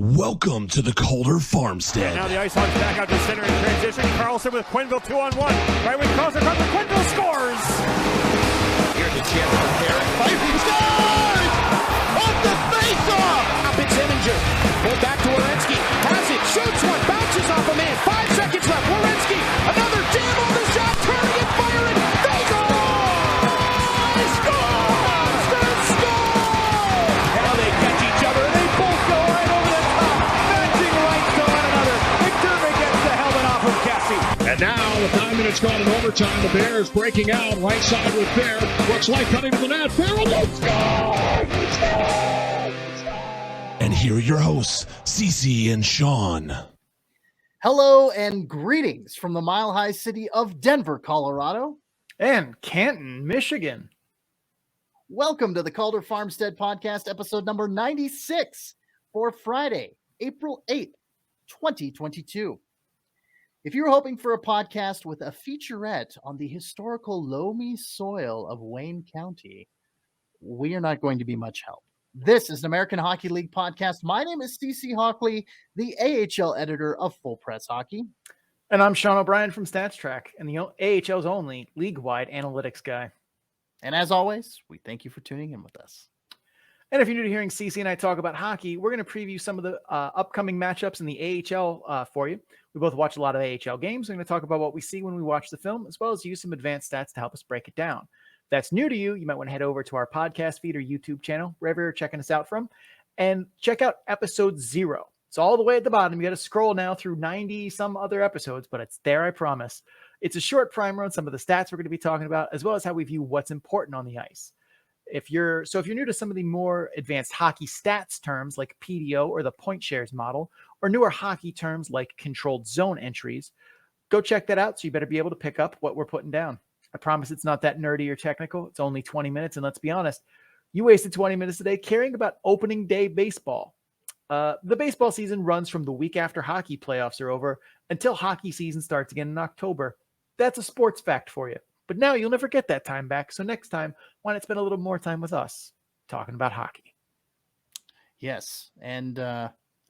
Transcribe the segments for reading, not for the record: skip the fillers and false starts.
Welcome to the Calder Farmstead. Now the Ice Hawks back out to center in transition. Carlson with Quenneville 2-on-1. Right with Calder Cup, Quenneville scores! Here's a chance for Carrick. Fighting scores! Off the face-off! Up it's Eminger. Pulled back to Werenski. Has it. Shoots one. Bounces off a man. 5 seconds left. Werenski. Another jam on the shot. Turning and firing. They score! They score! They score! Now they catch each other. They both go right over the top. Matching rights to one another. McDermott gets the helmet off of Cassie. And now, with 9 minutes gone in overtime, the Bears breaking out right side with Bear. Looks like cutting to the net. Bear will score! And here are your hosts, Cece and Sean. Hello and greetings from the mile-high city of Denver, Colorado. And Canton, Michigan. Welcome to the Calder Farmstead Podcast, episode number 96 for Friday, April 8th, 2022. If you're hoping for a podcast with a featurette on the historical loamy soil of Wayne County, we are not going to be much help. This is an American Hockey League podcast. My name is Stacey Hockley, the AHL editor of Full Press Hockey. And I'm Sean O'Brien from StatsTrack and the AHL's only league-wide analytics guy. And as always, we thank you for tuning in with us. And if you're new to hearing Cece and I talk about hockey, we're going to preview some of the upcoming matchups in the AHL for you. We both watch a lot of AHL games. We're going to talk about what we see when we watch the film, as well as use some advanced stats to help us break it down. If that's new to you, you might want to head over to our podcast feed or YouTube channel, wherever you're checking us out from, and check out episode 0. It's all the way at the bottom. You got to scroll now through 90 some other episodes, but it's there, I promise. It's a short primer on some of the stats we're going to be talking about, as well as how we view what's important on the ice. If you're new to some of the more advanced hockey stats terms like PDO or the point shares model, or newer hockey terms like controlled zone entries, go check that out. So you better be able to pick up what we're putting down. I promise it's not that nerdy or technical. It's only 20 minutes. And let's be honest, you wasted 20 minutes today caring about opening day baseball. The baseball season runs from the week after hockey playoffs are over until hockey season starts again in October. That's a sports fact for you. But now you'll never get that time back. So next time, why not spend a little more time with us talking about hockey? Yes. And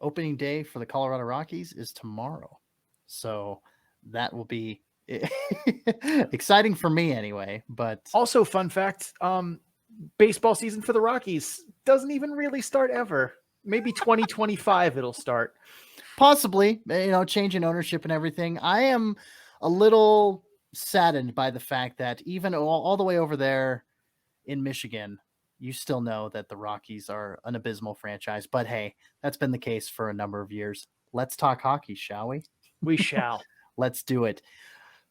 opening day for the Colorado Rockies is tomorrow. So that will be exciting for me anyway. But also, fun fact, baseball season for the Rockies doesn't even really start ever. Maybe 2025 it'll start. Possibly, change in ownership and everything. I am a little saddened by the fact that even all the way over there in Michigan, you still know that the Rockies are an abysmal franchise. But hey, that's been the case for a number of years. Let's talk hockey, shall we? We shall. Let's do it.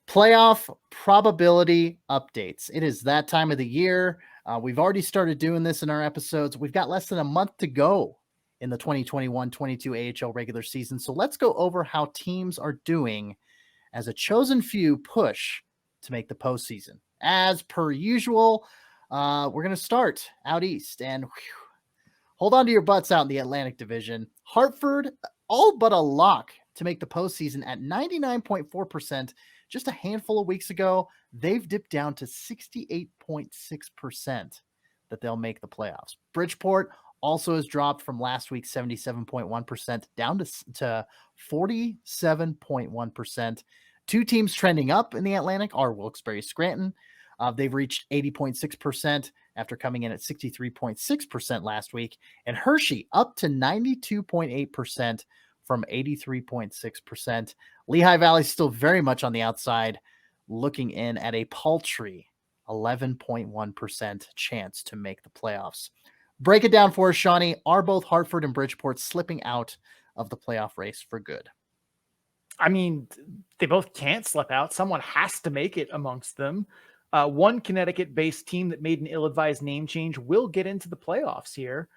Playoff probability updates. It is that time of the year. We've already started doing this in our episodes. We've got less than a month to go in the 2021-22 AHL regular season. So let's go over how teams are doing as a chosen few push to make the postseason. As per usual, we're going to start out east and hold on to your butts out in the Atlantic Division. Hartford, all but a lock to make the postseason at 99.4%. Just a handful of weeks ago, they've dipped down to 68.6% that they'll make the playoffs. Bridgeport also has dropped from last week's 77.1% down to 47.1%. Two teams trending up in the Atlantic are Wilkes-Barre, Scranton. They've reached 80.6% after coming in at 63.6% last week. And Hershey up to 92.8% from 83.6%. Lehigh Valley still very much on the outside, looking in at a paltry 11.1% chance to make the playoffs. Break it down for us, Shawnee. Are both Hartford and Bridgeport slipping out of the playoff race for good? I mean, they both can't slip out. Someone has to make it amongst them. One Connecticut-based team that made an ill-advised name change will get into the playoffs here.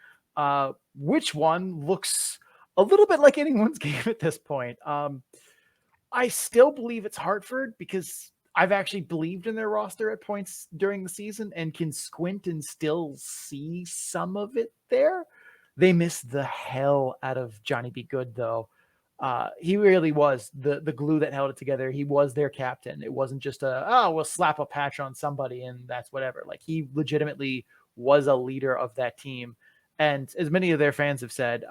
Which one looks a little bit like anyone's game at this point? I still believe it's Hartford because I've actually believed in their roster at points during the season and can squint and still see some of it there. They missed the hell out of Johnny B. Good, though. He really was the glue that held it together. He was their captain. It wasn't just we'll slap a patch on somebody and that's whatever. Like, he legitimately was a leader of that team. And as many of their fans have said,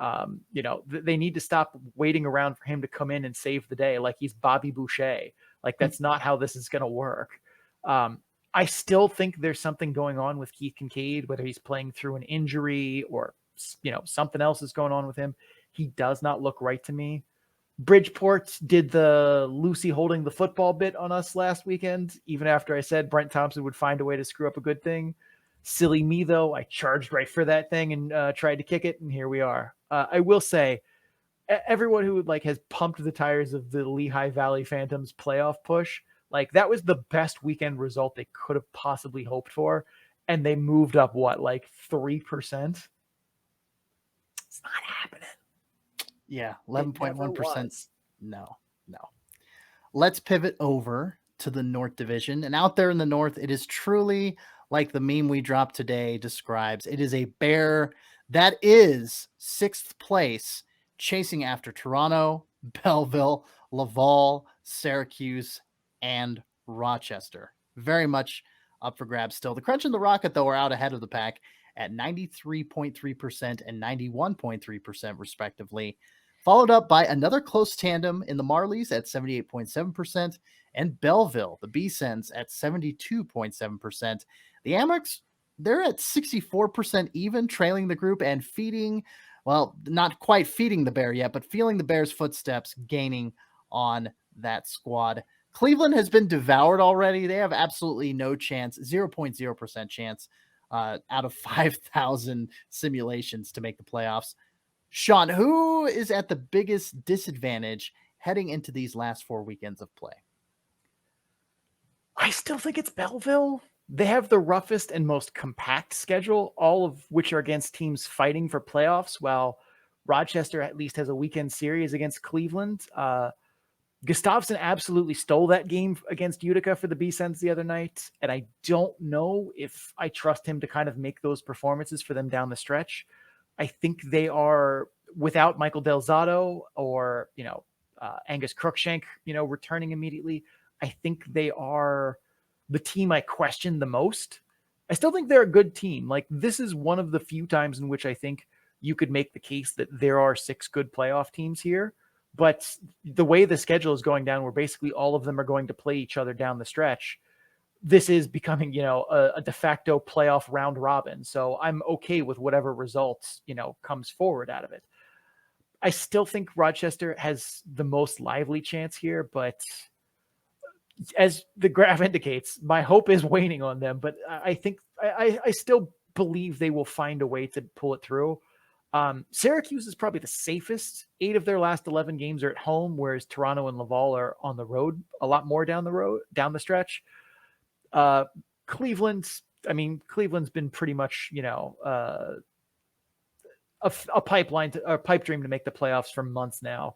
they need to stop waiting around for him to come in and save the day like he's Bobby Boucher. Like, that's not how this is going to work. I still think there's something going on with Keith Kincaid, whether he's playing through an injury or, something else is going on with him. He does not look right to me. Bridgeport did the Lucy holding the football bit on us last weekend, even after I said Brent Thompson would find a way to screw up a good thing. Silly me, though. I charged right for that thing and tried to kick it, and here we are. I will say, everyone who has pumped the tires of the Lehigh Valley Phantoms playoff push, that was the best weekend result they could have possibly hoped for, and they moved up 3%? It's not happening. Yeah, 11.1%. No. Let's pivot over to the North Division. And out there in the North, it is truly like the meme we dropped today describes. It is a bear that is 6th place, chasing after Toronto, Belleville, Laval, Syracuse, and Rochester. Very much up for grabs still. The Crunch and the Rocket, though, are out ahead of the pack at 93.3% and 91.3% respectively, followed up by another close tandem in the Marlies at 78.7% and Belleville, the B-Sens, at 72.7%. The Amerks, they're at 64% even, trailing the group and not quite feeding the bear yet, but feeling the bear's footsteps, gaining on that squad. Cleveland has been devoured already. They have absolutely no chance, 0.0% chance out of 5,000 simulations to make the playoffs. Sean, who is at the biggest disadvantage heading into these last 4 weekends of play? I still think it's Belleville. They have the roughest and most compact schedule, all of which are against teams fighting for playoffs, while Rochester at least has a weekend series against Cleveland. Gustafsson absolutely stole that game against Utica for the B-Sens the other night, and I don't know if I trust him to kind of make those performances for them down the stretch. I think they are, without Michael Delzato or, Angus Crookshank, returning immediately, I think they are the team I question the most. I still think they're a good team. This is one of the few times in which I think you could make the case that there are 6 good playoff teams here. But the way the schedule is going down, where basically all of them are going to play each other down the stretch, this is becoming, a de facto playoff round robin. So I'm okay with whatever results, comes forward out of it. I still think Rochester has the most lively chance here, but as the graph indicates, my hope is waning on them. But I think I still believe they will find a way to pull it through. Syracuse is probably the safest. 8 of their last 11 games are at home, whereas Toronto and Laval are on the road a lot more down the stretch. Cleveland's been pretty much, a pipe dream to make the playoffs for months now.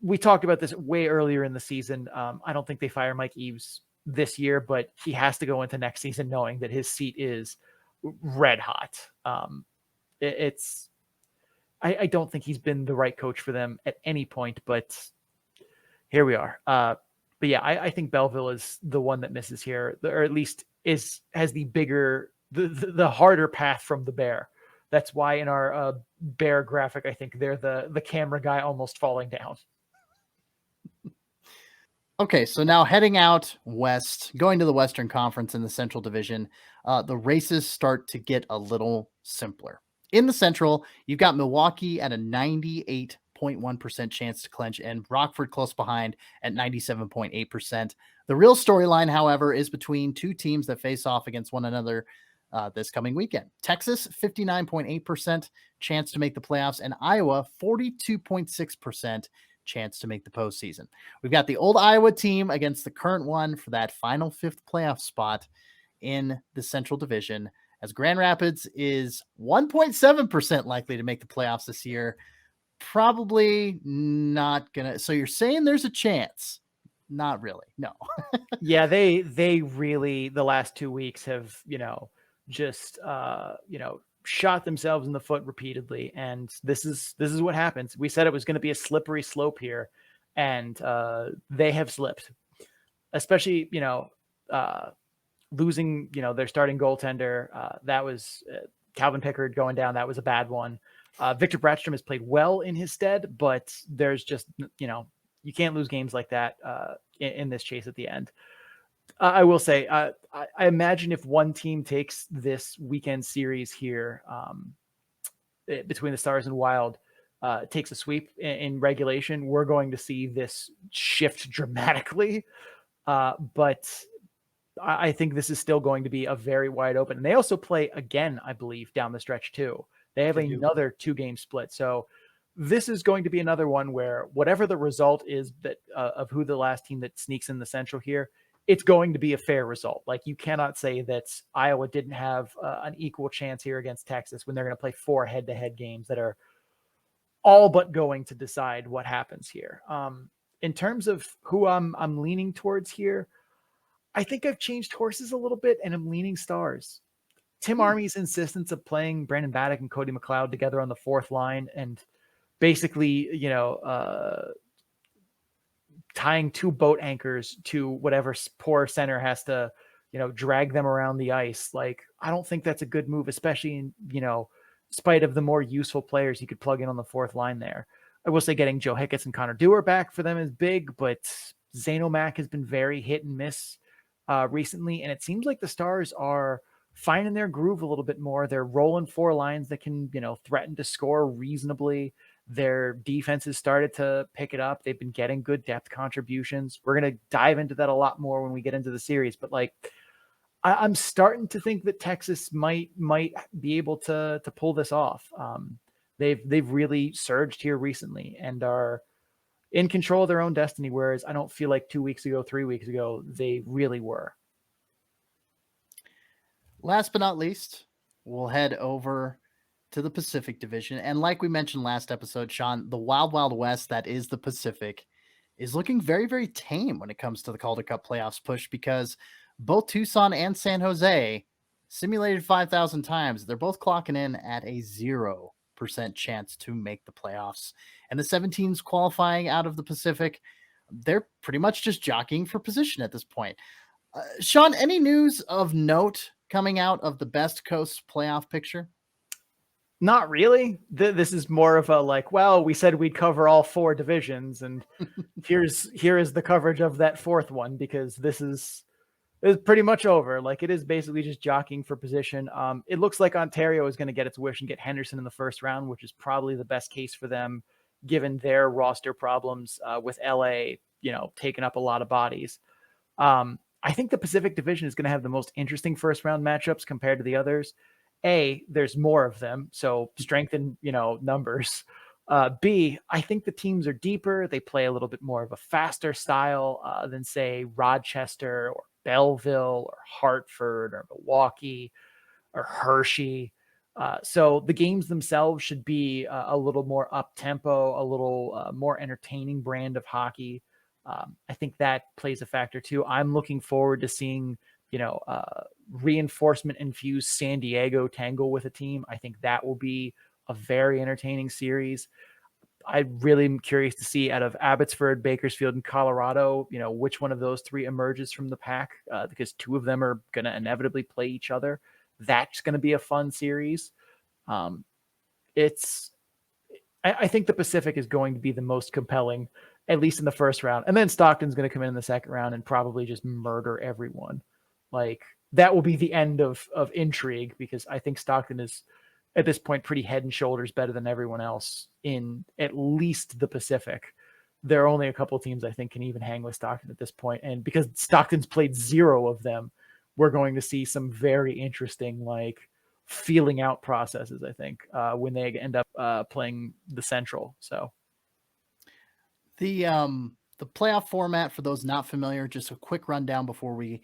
We talked about this way earlier in the season. I don't think they fire Mike Eaves this year, but he has to go into next season knowing that his seat is red hot. I don't think he's been the right coach for them at any point, but here we are. But yeah, I think Belleville is the one that misses here, or at least has the harder path from the bear. That's why in our bear graphic, I think they're the camera guy almost falling down. Okay, so now heading out west, going to the Western Conference in the Central Division, the races start to get a little simpler. In the Central, you've got Milwaukee at a 98.1% chance to clinch and Rockford close behind at 97.8%. The real storyline, however, is between 2 teams that face off against one another this coming weekend. Texas, 59.8% chance to make the playoffs, and Iowa, 42.6% chance to make the postseason. We've got the old Iowa team against the current one for that final 5th playoff spot in the Central Division, as Grand Rapids is 1.7% likely to make the playoffs this year. Probably not gonna. So you're saying there's a chance? Not really. No. Yeah, they really, the last 2 weeks have, just shot themselves in the foot repeatedly, and this is what happens. We said it was going to be a slippery slope here, and they have slipped. Especially, losing, their starting goaltender. That was Calvin Pickard going down, that was a bad one. Victor Brattstrom has played well in his stead, but there's just, you can't lose games like that in this chase at the end. I will say, I imagine if one team takes this weekend series here between the Stars and Wild, takes a sweep in regulation, we're going to see this shift dramatically. But I think this is still going to be a very wide open. And they also play again, I believe, down the stretch too. They have another 2-game split. So this is going to be another one where whatever the result is that of who the last team that sneaks in the Central here, it's going to be a fair result. Like, you cannot say that Iowa didn't have an equal chance here against Texas when they're going to play 4 head-to-head games that are all but going to decide what happens here. In terms of who I'm leaning towards here, I think I've changed horses a little bit, and I'm leaning Stars. Tim Armey's insistence of playing Brandon Baddock and Cody McLeod together on the 4th line and basically, tying 2 boat anchors to whatever poor center has to, drag them around the ice. Like, I don't think that's a good move, especially in, spite of the more useful players you could plug in on the 4th line there. I will say getting Joe Hicketts and Connor Dewar back for them is big, but Zayn O'Mac has been very hit and miss recently. And it seems like the Stars are finding their groove a little bit more. They're rolling 4 lines that can, threaten to score reasonably. Their defense has started to pick it up. They've been getting good depth contributions. We're going to dive into that a lot more when we get into the series, but I'm starting to think that Texas might be able to pull this off. They've really surged here recently and are in control of their own destiny, whereas I don't feel like 2 weeks ago, 3 weeks ago, they really were. Last but not least, we'll head over to the Pacific Division. And like we mentioned last episode, Sean, the Wild Wild West that is the Pacific is looking very, very tame when it comes to the Calder Cup playoffs push, because both Tucson and San Jose simulated 5,000 times. They're both clocking in at a 0% chance to make the playoffs. And the 7 teams qualifying out of the Pacific, they're pretty much just jockeying for position at this point. Sean, any news of note coming out of the Best Coast playoff picture? Not really. This is more of a we said we'd cover all 4 divisions, and here is the coverage of that 4th one, because this is pretty much over. Like, it is basically just jockeying for position. It looks like Ontario is going to get its wish and get Henderson in the 1st round, which is probably the best case for them, given their roster problems with LA, taking up a lot of bodies. I think the Pacific Division is going to have the most interesting 1st round matchups compared to the others. A, there's more of them, so strength in, numbers. B, I think the teams are deeper. They play a little bit more of a faster style than, say, Rochester or Belleville or Hartford or Milwaukee or Hershey. So the games themselves should be a little more up-tempo, a little more entertaining brand of hockey. I think that plays a factor too. I'm looking forward to seeing, reinforcement infused San Diego tangle with a team. I think that will be a very entertaining series. I really am curious to see out of Abbotsford, Bakersfield, and Colorado, which one of those 3 emerges from the pack, because 2 of them are going to inevitably play each other. That's going to be a fun series. I think the Pacific is going to be the most compelling, at least in the 1st round. And then Stockton's going to come in the 2nd round and probably just murder everyone. Like, that will be the end of intrigue, because I think Stockton is at this point pretty head and shoulders better than everyone else in at least the Pacific. There are only a couple of teams I think can even hang with Stockton at this point. And because Stockton's played 0 of them, we're going to see some very interesting, feeling out processes, I think, when they end up playing the Central. So the playoff format, for those not familiar, just a quick rundown before we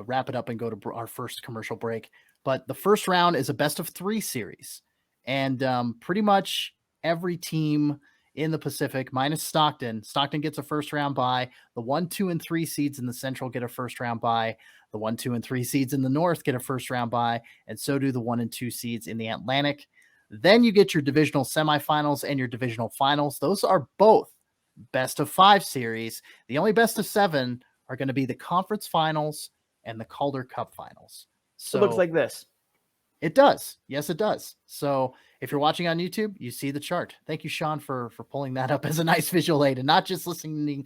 wrap it up and go to our first commercial break. But the 1st round is a best of 3 series, and pretty much every team in the Pacific, minus Stockton gets a 1st round bye. The 1, 2, and 3 seeds in the Central get a 1st round bye. The 1, 2, and 3 seeds in the North get a 1st round bye, and so do the 1 and 2 seeds in the Atlantic. Then you get your divisional semifinals and your divisional finals. Those are both best of 5 series. The only best of 7 are going to be the conference finals and the Calder Cup finals. So it looks like this. It does. Yes, it does. So if you're watching on YouTube, you see the chart. Thank you, Sean, for pulling that up as a nice visual aid and not just listening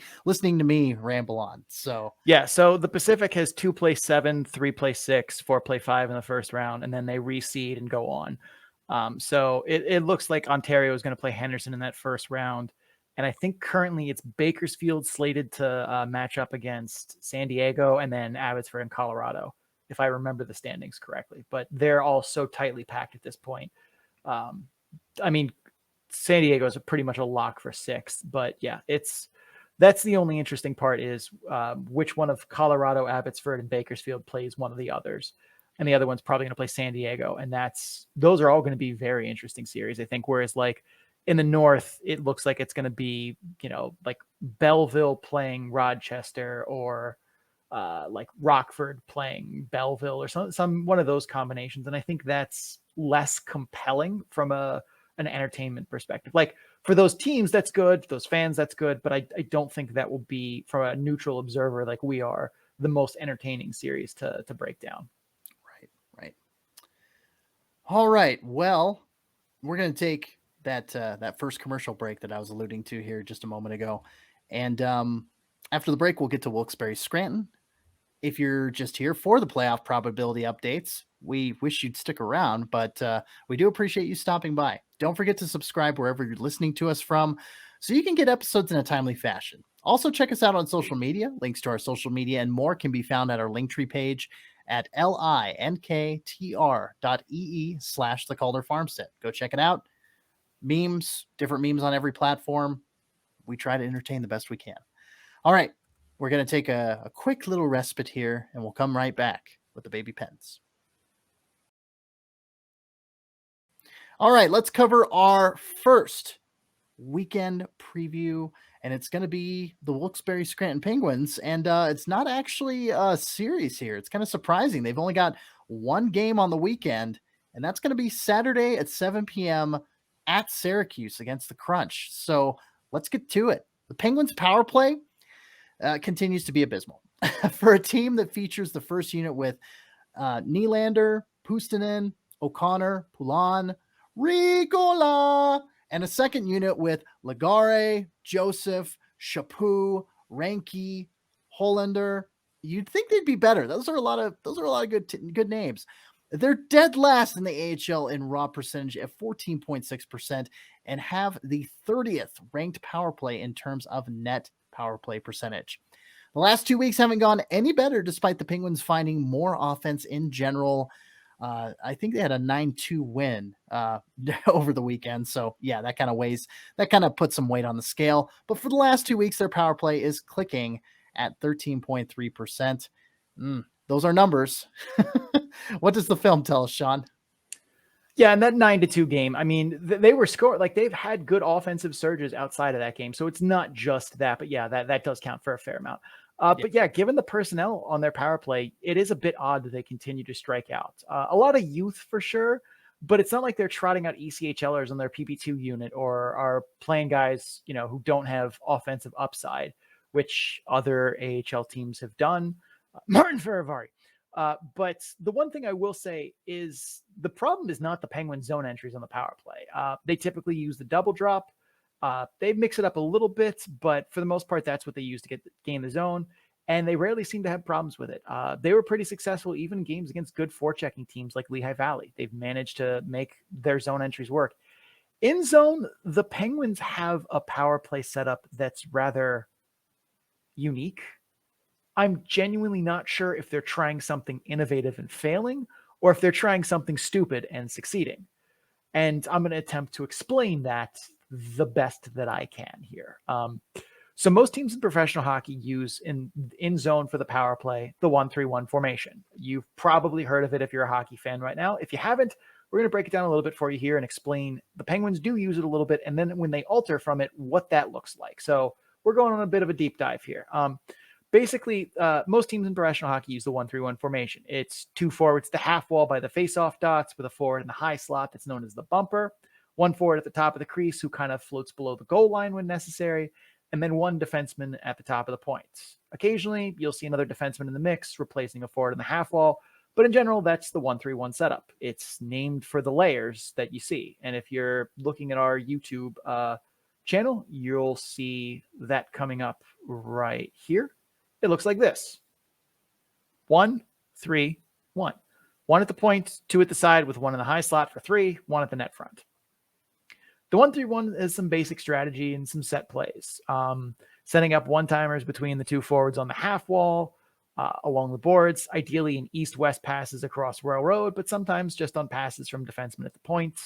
to me ramble on. So yeah, so the Pacific has 2 play 7, 3 play 6, 4 play 5 in the first round, and then they reseed and go on. So it looks like Ontario is going to play Henderson in that first round. And I think currently it's Bakersfield slated to match up against San Diego and then Abbotsford and Colorado, if I remember the standings correctly. But they're all so tightly packed at this point. I mean, San Diego is pretty much a lock for 6th. But yeah, that's the only interesting part is which one of Colorado, Abbotsford, and Bakersfield plays one of the others. And the other one's probably going to play San Diego. And those are all going to be very interesting series, I think. Whereas like in the North, it looks like it's going to be, like Belleville playing Rochester or like Rockford playing Belleville or some one of those combinations. And I think that's less compelling from an entertainment perspective. Like for those teams, that's good. For those fans, that's good. But I don't think that will be, from a neutral observer like we are, the most entertaining series to break down. Right. All right. Well, we're going to take that first commercial break that I was alluding to here just a moment ago. And after the break, we'll get to Wilkes-Barre Scranton. If you're just here for the playoff probability updates, we wish you'd stick around, but we do appreciate you stopping by. Don't forget to subscribe wherever you're listening to us from so you can get episodes in a timely fashion. Also, check us out on social media. Links to our social media and more can be found at our Linktree page at linktr.ee/the Calder Farmstead. Go check it out. Memes, different memes on every platform. We try to entertain the best we can. All right, we're going to take a quick little respite here, and we'll come right back with the baby pens. All right, let's cover our first weekend preview, and it's going to be the Wilkes-Barre Scranton Penguins, and it's not actually a series here. It's kind of surprising. They've only got one game on the weekend, and that's going to be Saturday at 7 p.m. at Syracuse against the Crunch. So let's get to it. The Penguins' power play continues to be abysmal. For a team that features the first unit with Nylander, Puustinen, O'Connor, Poulin, Ricola, and a second unit with Legare, Joseph, Chaput, Ranke, Hollander. You'd think they'd be better. Those are a lot of good names. They're dead last in the AHL in raw percentage at 14.6% and have the 30th ranked power play in terms of net power play percentage. The last 2 weeks haven't gone any better despite the Penguins finding more offense in general. I think they had a 9-2 win over the weekend. So yeah, that kind of puts some weight on the scale. But for the last 2 weeks, their power play is clicking at 13.3%. Those are numbers. What does the film tell us, Sean? Yeah, and that 9-2 game, I mean, they were scored, like they've had good offensive surges outside of that game. So it's not just that, but yeah, that does count for a fair amount. But yeah, given the personnel on their power play, it is a bit odd that they continue to strike out. A lot of youth for sure, but it's not like they're trotting out ECHLers on their PP2 unit or are playing guys, who don't have offensive upside, which other AHL teams have done. Martin Ferravari. But the one thing I will say is the problem is not the Penguins' zone entries on the power play. They typically use the double drop. They mix it up a little bit, but for the most part, that's what they use to gain the zone. And they rarely seem to have problems with it. They were pretty successful even in games against good forechecking teams like Lehigh Valley. They've managed to make their zone entries work. In zone, the Penguins have a power play setup that's rather unique. I'm genuinely not sure if they're trying something innovative and failing, or if they're trying something stupid and succeeding. And I'm going to attempt to explain that the best that I can here. So most teams in professional hockey use in zone for the power play, the 1-3-1 formation. You've probably heard of it if you're a hockey fan right now. If you haven't, we're going to break it down a little bit for you here and explain the Penguins do use it a little bit. And then when they alter from it, what that looks like. So we're going on a bit of a deep dive here. Basically, most teams in professional hockey use the 1-3-1 formation. It's two forwards, the half wall by the face-off dots with a forward in the high slot that's known as the bumper, one forward at the top of the crease who kind of floats below the goal line when necessary, and then one defenseman at the top of the points. Occasionally, you'll see another defenseman in the mix, replacing a forward in the half wall, But in general, that's the 1-3-1 setup. It's named for the layers that you see. And if you're looking at our YouTube channel, you'll see that coming up right here. It looks like this. 1, 3, 1. 1 at the point, 2 at the side with 1 in the high slot for 3, 1 at the net front. The 1-3-1 is some basic strategy and some set plays. Setting up one-timers between the two forwards on the half wall, along the boards, ideally in east-west passes across Royal Road, but sometimes just on passes from defensemen at the point.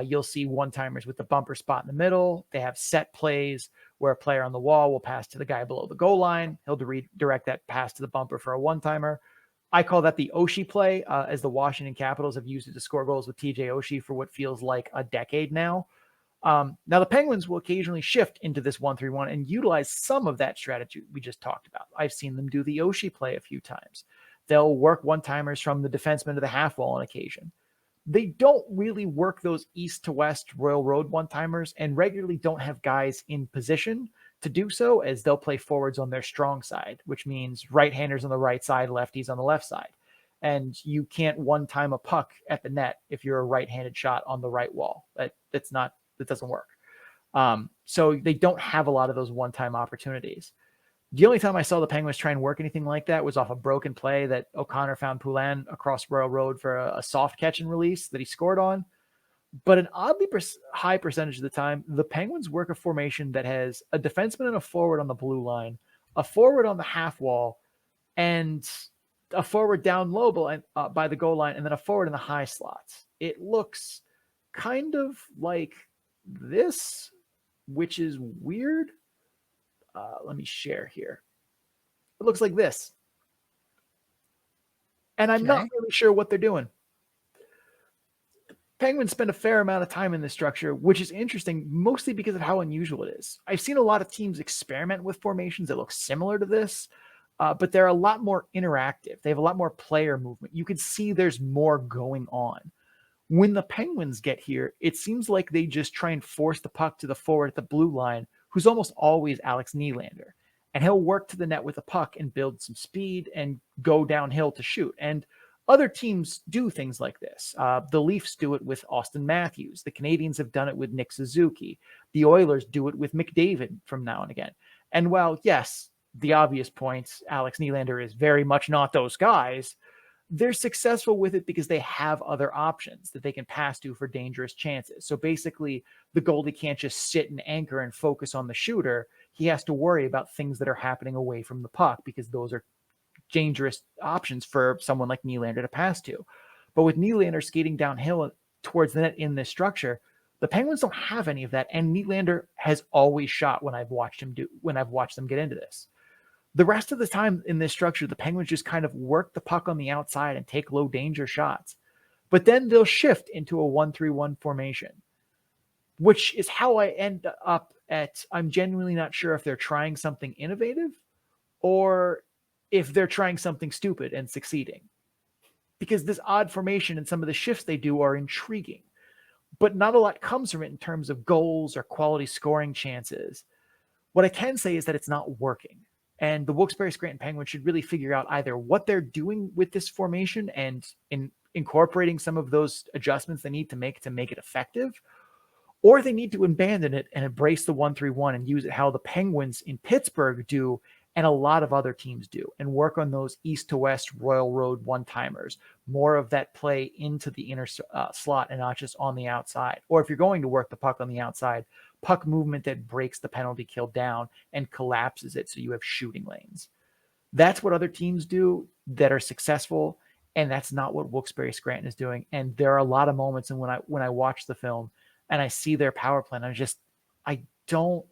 You'll see one-timers with the bumper spot in the middle. They have set plays where a player on the wall will pass to the guy below the goal line. He'll redirect that pass to the bumper for a one-timer. I call that the Oshie play, as the Washington Capitals have used it to score goals with TJ Oshie for what feels like a decade now. Now, the Penguins will occasionally shift into this 1-3-1 and utilize some of that strategy we just talked about. I've seen them do the Oshie play a few times. They'll work one-timers from the defenseman to the half wall on occasion. They don't really work those east to west Royal Road one-timers and regularly don't have guys in position to do so, as they'll play forwards on their strong side, which means right-handers on the right side, lefties on the left side. And you can't one-time a puck at the net if you're a right-handed shot on the right wall. That doesn't work. So they don't have a lot of those one-time opportunities. The only time I saw the Penguins try and work anything like that was off a broken play that O'Connor found Pugliat across Royal Road for a soft catch and release that he scored on. But an oddly high percentage of the time, the Penguins work a formation that has a defenseman and a forward on the blue line, a forward on the half wall, and a forward down low by the goal line, and then a forward in the high slots. It looks kind of like this, which is weird. Let me share here. It looks like this. And I'm not really sure what they're doing. Penguins spend a fair amount of time in this structure, which is interesting, mostly because of how unusual it is. I've seen a lot of teams experiment with formations that look similar to this, but they're a lot more interactive. They have a lot more player movement. You can see there's more going on. When the Penguins get here, it seems like they just try and force the puck to the forward at the blue line, who's almost always Alex Nylander. And he'll work to the net with the puck and build some speed and go downhill to shoot. And other teams do things like this. The Leafs do it with Austin Matthews. The Canadiens have done it with Nick Suzuki. The Oilers do it with McDavid from now and again. And while, yes, the obvious points, Alex Nylander is very much not those guys, they're successful with it because they have other options that they can pass to for dangerous chances. So basically, the goalie can't just sit and anchor and focus on the shooter. He has to worry about things that are happening away from the puck, because those are dangerous options for someone like Nylander to pass to. But with Nylander skating downhill towards the net in this structure, the Penguins don't have any of that. And Nylander has always shot when I've watched them get into this. The rest of the time in this structure, the Penguins just kind of work the puck on the outside and take low danger shots. But then they'll shift into a 1-3-1 formation, which is how I end up at, I'm genuinely not sure if they're trying something innovative or if they're trying something stupid and succeeding. Because this odd formation and some of the shifts they do are intriguing, but not a lot comes from it in terms of goals or quality scoring chances. What I can say is that it's not working. And the Wilkes-Barre Scranton Penguins should really figure out either what they're doing with this formation and incorporating some of those adjustments they need to make it effective, or they need to abandon it and embrace the 1-3-1 and use it how the Penguins in Pittsburgh do and a lot of other teams do, and work on those east to west Royal Road one-timers, more of that play into the inner slot and not just on the outside. Or if you're going to work the puck on the outside, puck movement that breaks the penalty kill down and collapses it so you have shooting lanes. That's what other teams do that are successful, and that's not what Wilkes-Barre Scranton is doing. And there are a lot of moments when I watch the film and I see their power play, and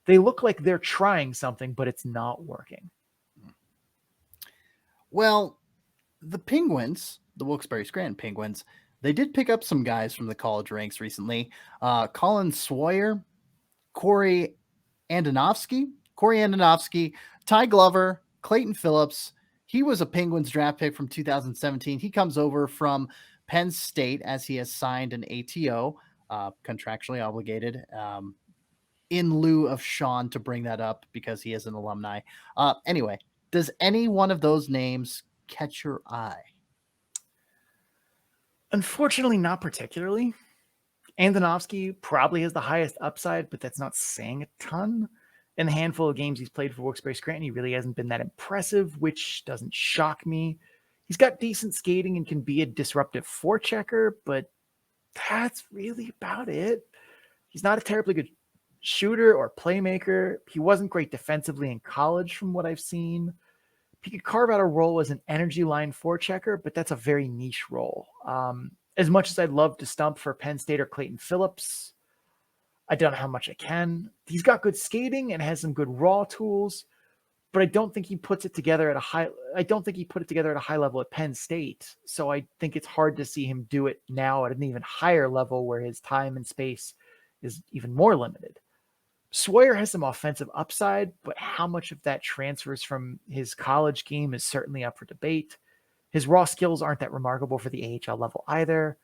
they look like they're trying something, but it's not working. Well, the Penguins, the Wilkes-Barre Scranton Penguins, they did pick up some guys from the college ranks recently. Colin Sawyer, Corey Andonovsky, Ty Glover, Clayton Phillips. He was a Penguins draft pick from 2017. He comes over from Penn State as he has signed an ATO, contractually obligated, in lieu of Sean to bring that up because he is an alumni. Anyway, does any one of those names catch your eye? Unfortunately, not particularly. Andonovski probably has the highest upside, but that's not saying a ton. In the handful of games he's played for Wilkes-Barre Scranton, he really hasn't been that impressive, which doesn't shock me. He's got decent skating and can be a disruptive forechecker, but that's really about it. He's not a terribly good shooter or playmaker. He wasn't great defensively in college from what I've seen. He could carve out a role as an energy line forechecker, but that's a very niche role. As much as I'd love to stump for Penn State or Clayton Phillips, I don't know how much I can. He's got good skating and has some good raw tools, but I don't think he puts it together at a high. I don't think he put it together at a high level at Penn State. So I think it's hard to see him do it now at an even higher level where his time and space is even more limited. Sawyer has some offensive upside, but how much of that transfers from his college game is certainly up for debate. His raw skills aren't that remarkable for the AHL level either.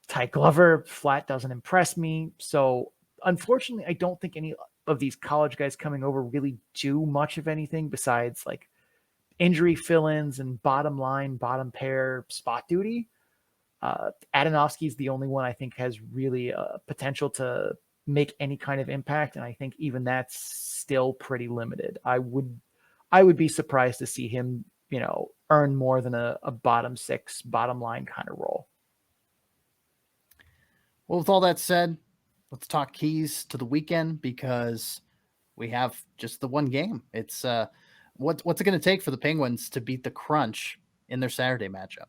Ty Glover, flat, doesn't impress me. So unfortunately, I don't think any of these college guys coming over really do much of anything besides like injury fill-ins and bottom line, bottom pair spot duty. Adanovsky is the only one I think has really potential to make any kind of impact, and I think even that's still pretty limited. I would be surprised to see him, earn more than a bottom six, bottom line kind of role. Well, with all that said, let's talk keys to the weekend because we have just the one game. It's what's it going to take for the Penguins to beat the Crunch in their Saturday matchup?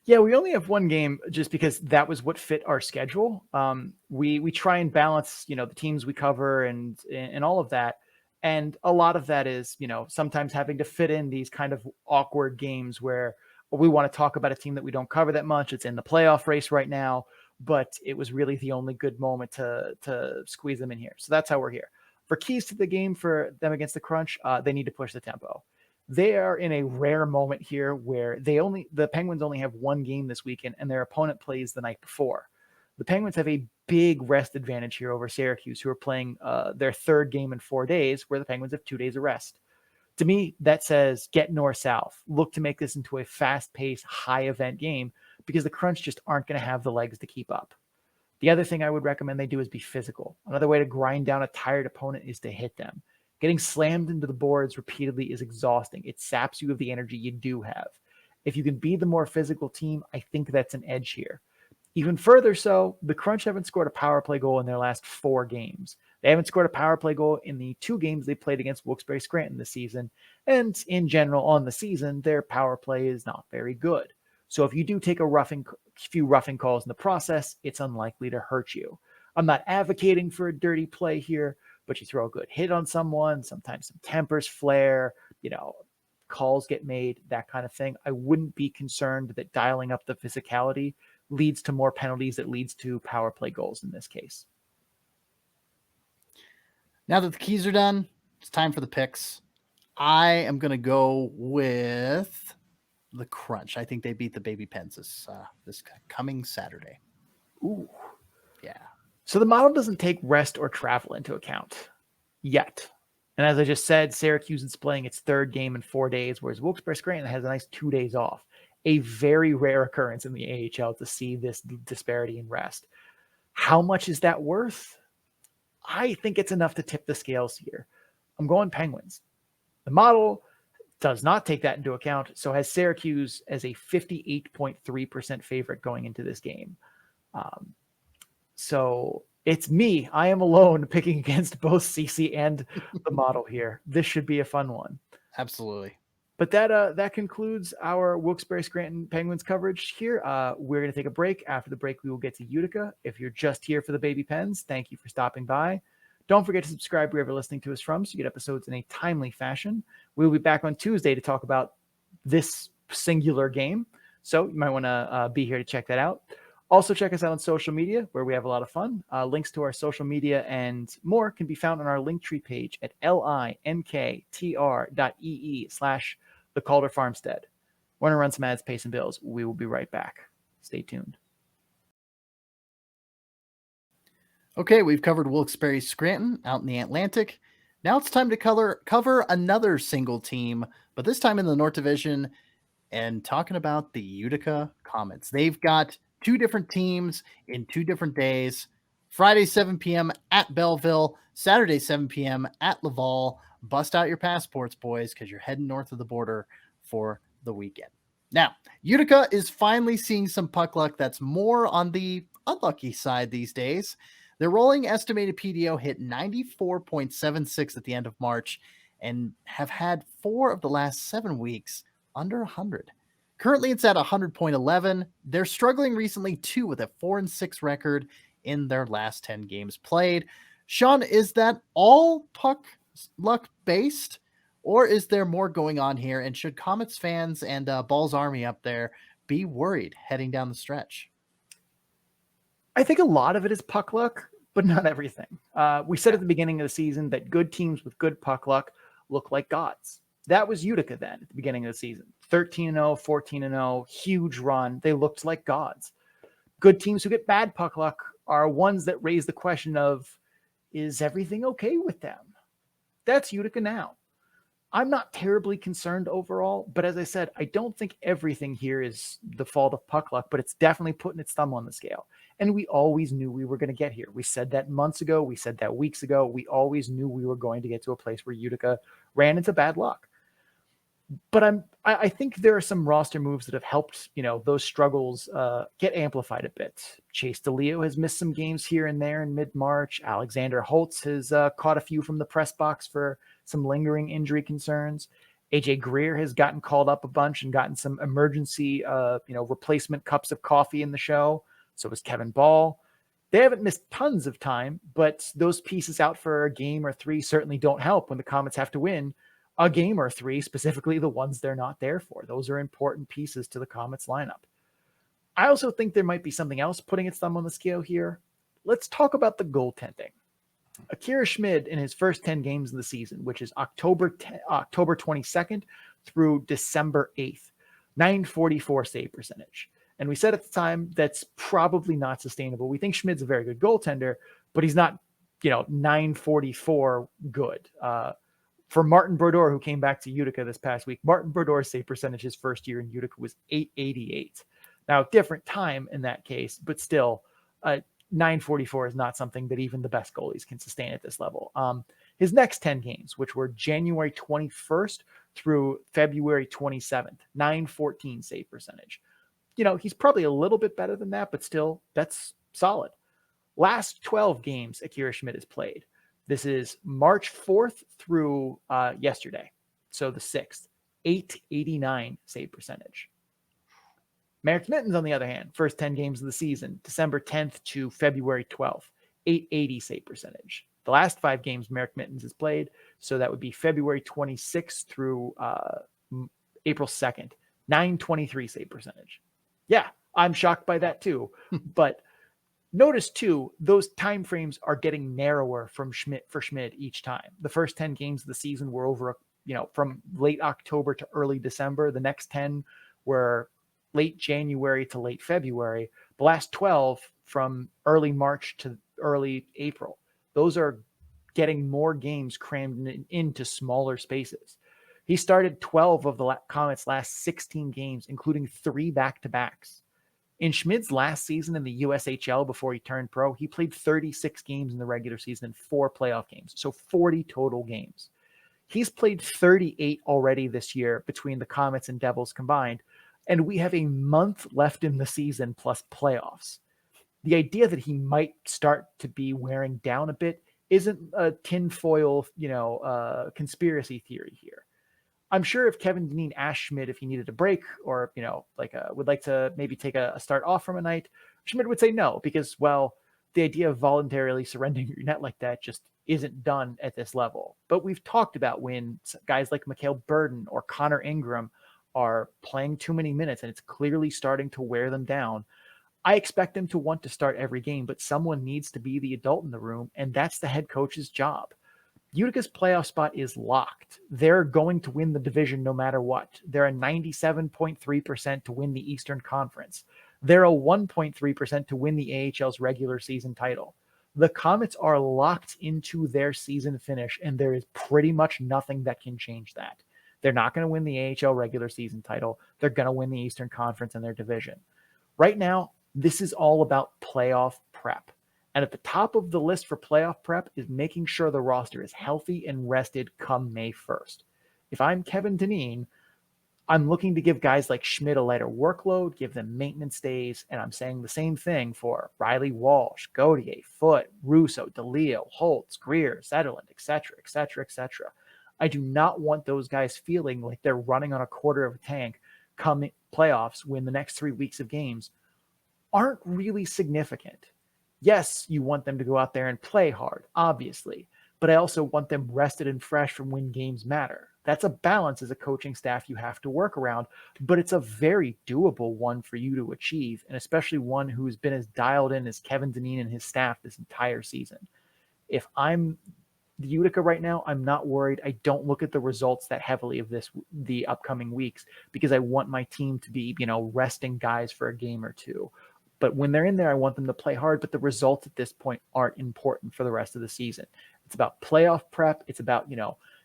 Yeah, we only have one game just because that was what fit our schedule. We try and balance, the teams we cover and all of that. And a lot of that is, sometimes having to fit in these kind of awkward games where we want to talk about a team that we don't cover that much. It's in the playoff race right now, but it was really the only good moment to squeeze them in here. So that's how we're here. For keys to the game for them against the Crunch, they need to push the tempo. They are in a rare moment here where the Penguins only have one game this weekend and their opponent plays the night before. The Penguins have a big rest advantage here over Syracuse, who are playing their third game in 4 days, where the Penguins have 2 days of rest. To me, that says get north-south. Look to make this into a fast-paced, high-event game because the Crunch just aren't going to have the legs to keep up. The other thing I would recommend they do is be physical. Another way to grind down a tired opponent is to hit them. Getting slammed into the boards repeatedly is exhausting. It saps you of the energy you do have. If you can be the more physical team, I think that's an edge here. Even further so, the Crunch haven't scored a power play goal in their last 4 games. They haven't scored a power play goal in the 2 games they played against Wilkes-Barre Scranton this season. And in general, on the season, their power play is not very good. So if you do take a few roughing calls in the process, it's unlikely to hurt you. I'm not advocating for a dirty play here, but you throw a good hit on someone, sometimes some tempers flare, calls get made, that kind of thing. I wouldn't be concerned that dialing up the physicality leads to more penalties, that leads to power play goals in this case. Now that the keys are done, it's time for the picks. I am going to go with the Crunch. I think they beat the Baby Pens this coming Saturday. Ooh. Yeah. So the model doesn't take rest or travel into account yet. And as I just said, Syracuse is playing its third game in 4 days, whereas Wilkes-Barre Scranton has a nice 2 days off. A very rare occurrence in the AHL to see this disparity in rest. How much is that worth? I think it's enough to tip the scales here. I'm going Penguins. The model does not take that into account, so has Syracuse as a 58.3% favorite going into this game. So it's me. I am alone picking against both CC and the model here. This should be a fun one. Absolutely. But that concludes our Wilkes-Barre Scranton Penguins coverage here. We're going to take a break. After the break, we will get to Utica. If you're just here for the Baby Pens, thank you for stopping by. Don't forget to subscribe wherever you're listening to us from so you get episodes in a timely fashion. We'll be back on Tuesday to talk about this singular game. So you might want to be here to check that out. Also, check us out on social media where we have a lot of fun. Links to our social media and more can be found on our Linktree page at linktr.ee/the Calder Farmstead. We're going to run some ads, pay some bills. We will be right back. Stay tuned. Okay, we've covered Wilkes-Barre Scranton out in the Atlantic. Now it's time to cover another single team, but this time in the North Division and talking about the Utica Comets. They've got 2 different teams in 2 different days. Friday, 7 p.m. at Belleville, Saturday, 7 p.m. at Laval. Bust out your passports, boys, because you're heading north of the border for the weekend. Now, Utica is finally seeing some puck luck that's more on the unlucky side these days. Their rolling estimated PDO hit 94.76 at the end of March and have had 4 of the last 7 weeks under 100. Currently, it's at 100.11. They're struggling recently, too, with a 4-6 record in their last 10 games played. Sean, is that all puck luck based, or is there more going on here? And should Comets fans and Balls Army up there be worried heading down the stretch? I think a lot of it is puck luck, but not everything. We said at the beginning of the season that good teams with good puck luck look like gods. That was Utica then at the beginning of the season. 13-0, 14-0, huge run. They looked like gods. Good teams who get bad puck luck are ones that raise the question of, is everything okay with them? That's Utica now. I'm not terribly concerned overall, but as I said, I don't think everything here is the fault of puck luck, but it's definitely putting its thumb on the scale. And we always knew we were going to get here. We said that months ago. We said that weeks ago. We always knew we were going to get to a place where Utica ran into bad luck. But I think there are some roster moves that have helped, those struggles get amplified a bit. Chase DeLeo has missed some games here and there in mid-March. Alexander Holtz has caught a few from the press box for some lingering injury concerns. AJ Greer has gotten called up a bunch and gotten some emergency, replacement cups of coffee in the show. So has Kevin Ball. They haven't missed tons of time, but those pieces out for a game or 3 certainly don't help when the Comets have to win a game or 3, specifically the ones they're not there for. Those are important pieces to the Comets lineup. I also think there might be something else putting its thumb on the scale here. Let's talk about the goaltending. Akira Schmid in his first 10 games of the season, which is October 22nd through December 8th, 944 save percentage. And we said at the time that's probably not sustainable. We think Schmid's a very good goaltender, but he's not, 944 good. For Martin Brodeur, who came back to Utica this past week, Martin Brodeur's save percentage his first year in Utica was 888. Now, different time in that case, but still, 944 is not something that even the best goalies can sustain at this level. His next 10 games, which were January 21st through February 27th, 914 save percentage. He's probably a little bit better than that, but still, that's solid. Last 12 games Akira Schmid has played. This is March 4th through yesterday, so the 6th, 889 save percentage. Merrick Mittens, on the other hand, first 10 games of the season, December 10th to February 12th, 880 save percentage. The last 5 games Merrick Mittens has played, so that would be February 26th through April 2nd, 923 save percentage. Yeah, I'm shocked by that too, but notice too, those time frames are getting narrower for Schmid each time. The first 10 games of the season were over, from late October to early December. The next 10 were late January to late February. The last 12 from early March to early April. Those are getting more games crammed into smaller spaces. He started 12 of the Comets' last 16 games, including 3 back-to-backs. In Schmid's last season in the USHL before he turned pro, he played 36 games in the regular season and 4 playoff games, so 40 total games. He's played 38 already this year between the Comets and Devils combined, and we have a month left in the season plus playoffs. The idea that he might start to be wearing down a bit isn't a tinfoil, conspiracy theory here. I'm sure if Kevin Dineen asked Schmid if he needed a break or, would like to maybe take a start off from a night, Schmid would say no, because, the idea of voluntarily surrendering your net like that just isn't done at this level. But we've talked about when guys like Mikhail Burden or Connor Ingram are playing too many minutes and it's clearly starting to wear them down. I expect them to want to start every game, but someone needs to be the adult in the room, and that's the head coach's job. Utica's playoff spot is locked. They're going to win the division no matter what. They're a 97.3% to win the Eastern Conference. They're a 1.3% to win the AHL's regular season title. The Comets are locked into their season finish, and there is pretty much nothing that can change that. They're not going to win the AHL regular season title. They're going to win the Eastern Conference and their division. Right now, This is all about playoff prep. And at the top of the list for playoff prep is making sure the roster is healthy and rested come May 1st. If I'm Kevin Dineen, I'm looking to give guys like Schmidt a lighter workload, give them maintenance days, and I'm saying the same thing for Riley Walsh, Gauthier, Foote, Russo, DeLeo, Holtz, Greer, Zetterlund, etc., etc., etc. I do not want those guys feeling like they're running on a quarter of a tank come playoffs when the next 3 weeks of games aren't really significant. Yes, you want them to go out there and play hard, obviously, but I also want them rested and fresh from when games matter. That's a balance as a coaching staff you have to work around, but it's a very doable one for you to achieve, and especially one who's been as dialed in as Kevin Dineen and his staff this entire season. If I'm the Utica right now, I'm not worried. I don't look at the results that heavily of the upcoming weeks because I want my team to be, resting guys for a game or two. But when they're in there, I want them to play hard, but the results at this point aren't important for the rest of the season. It's about playoff prep. It's about,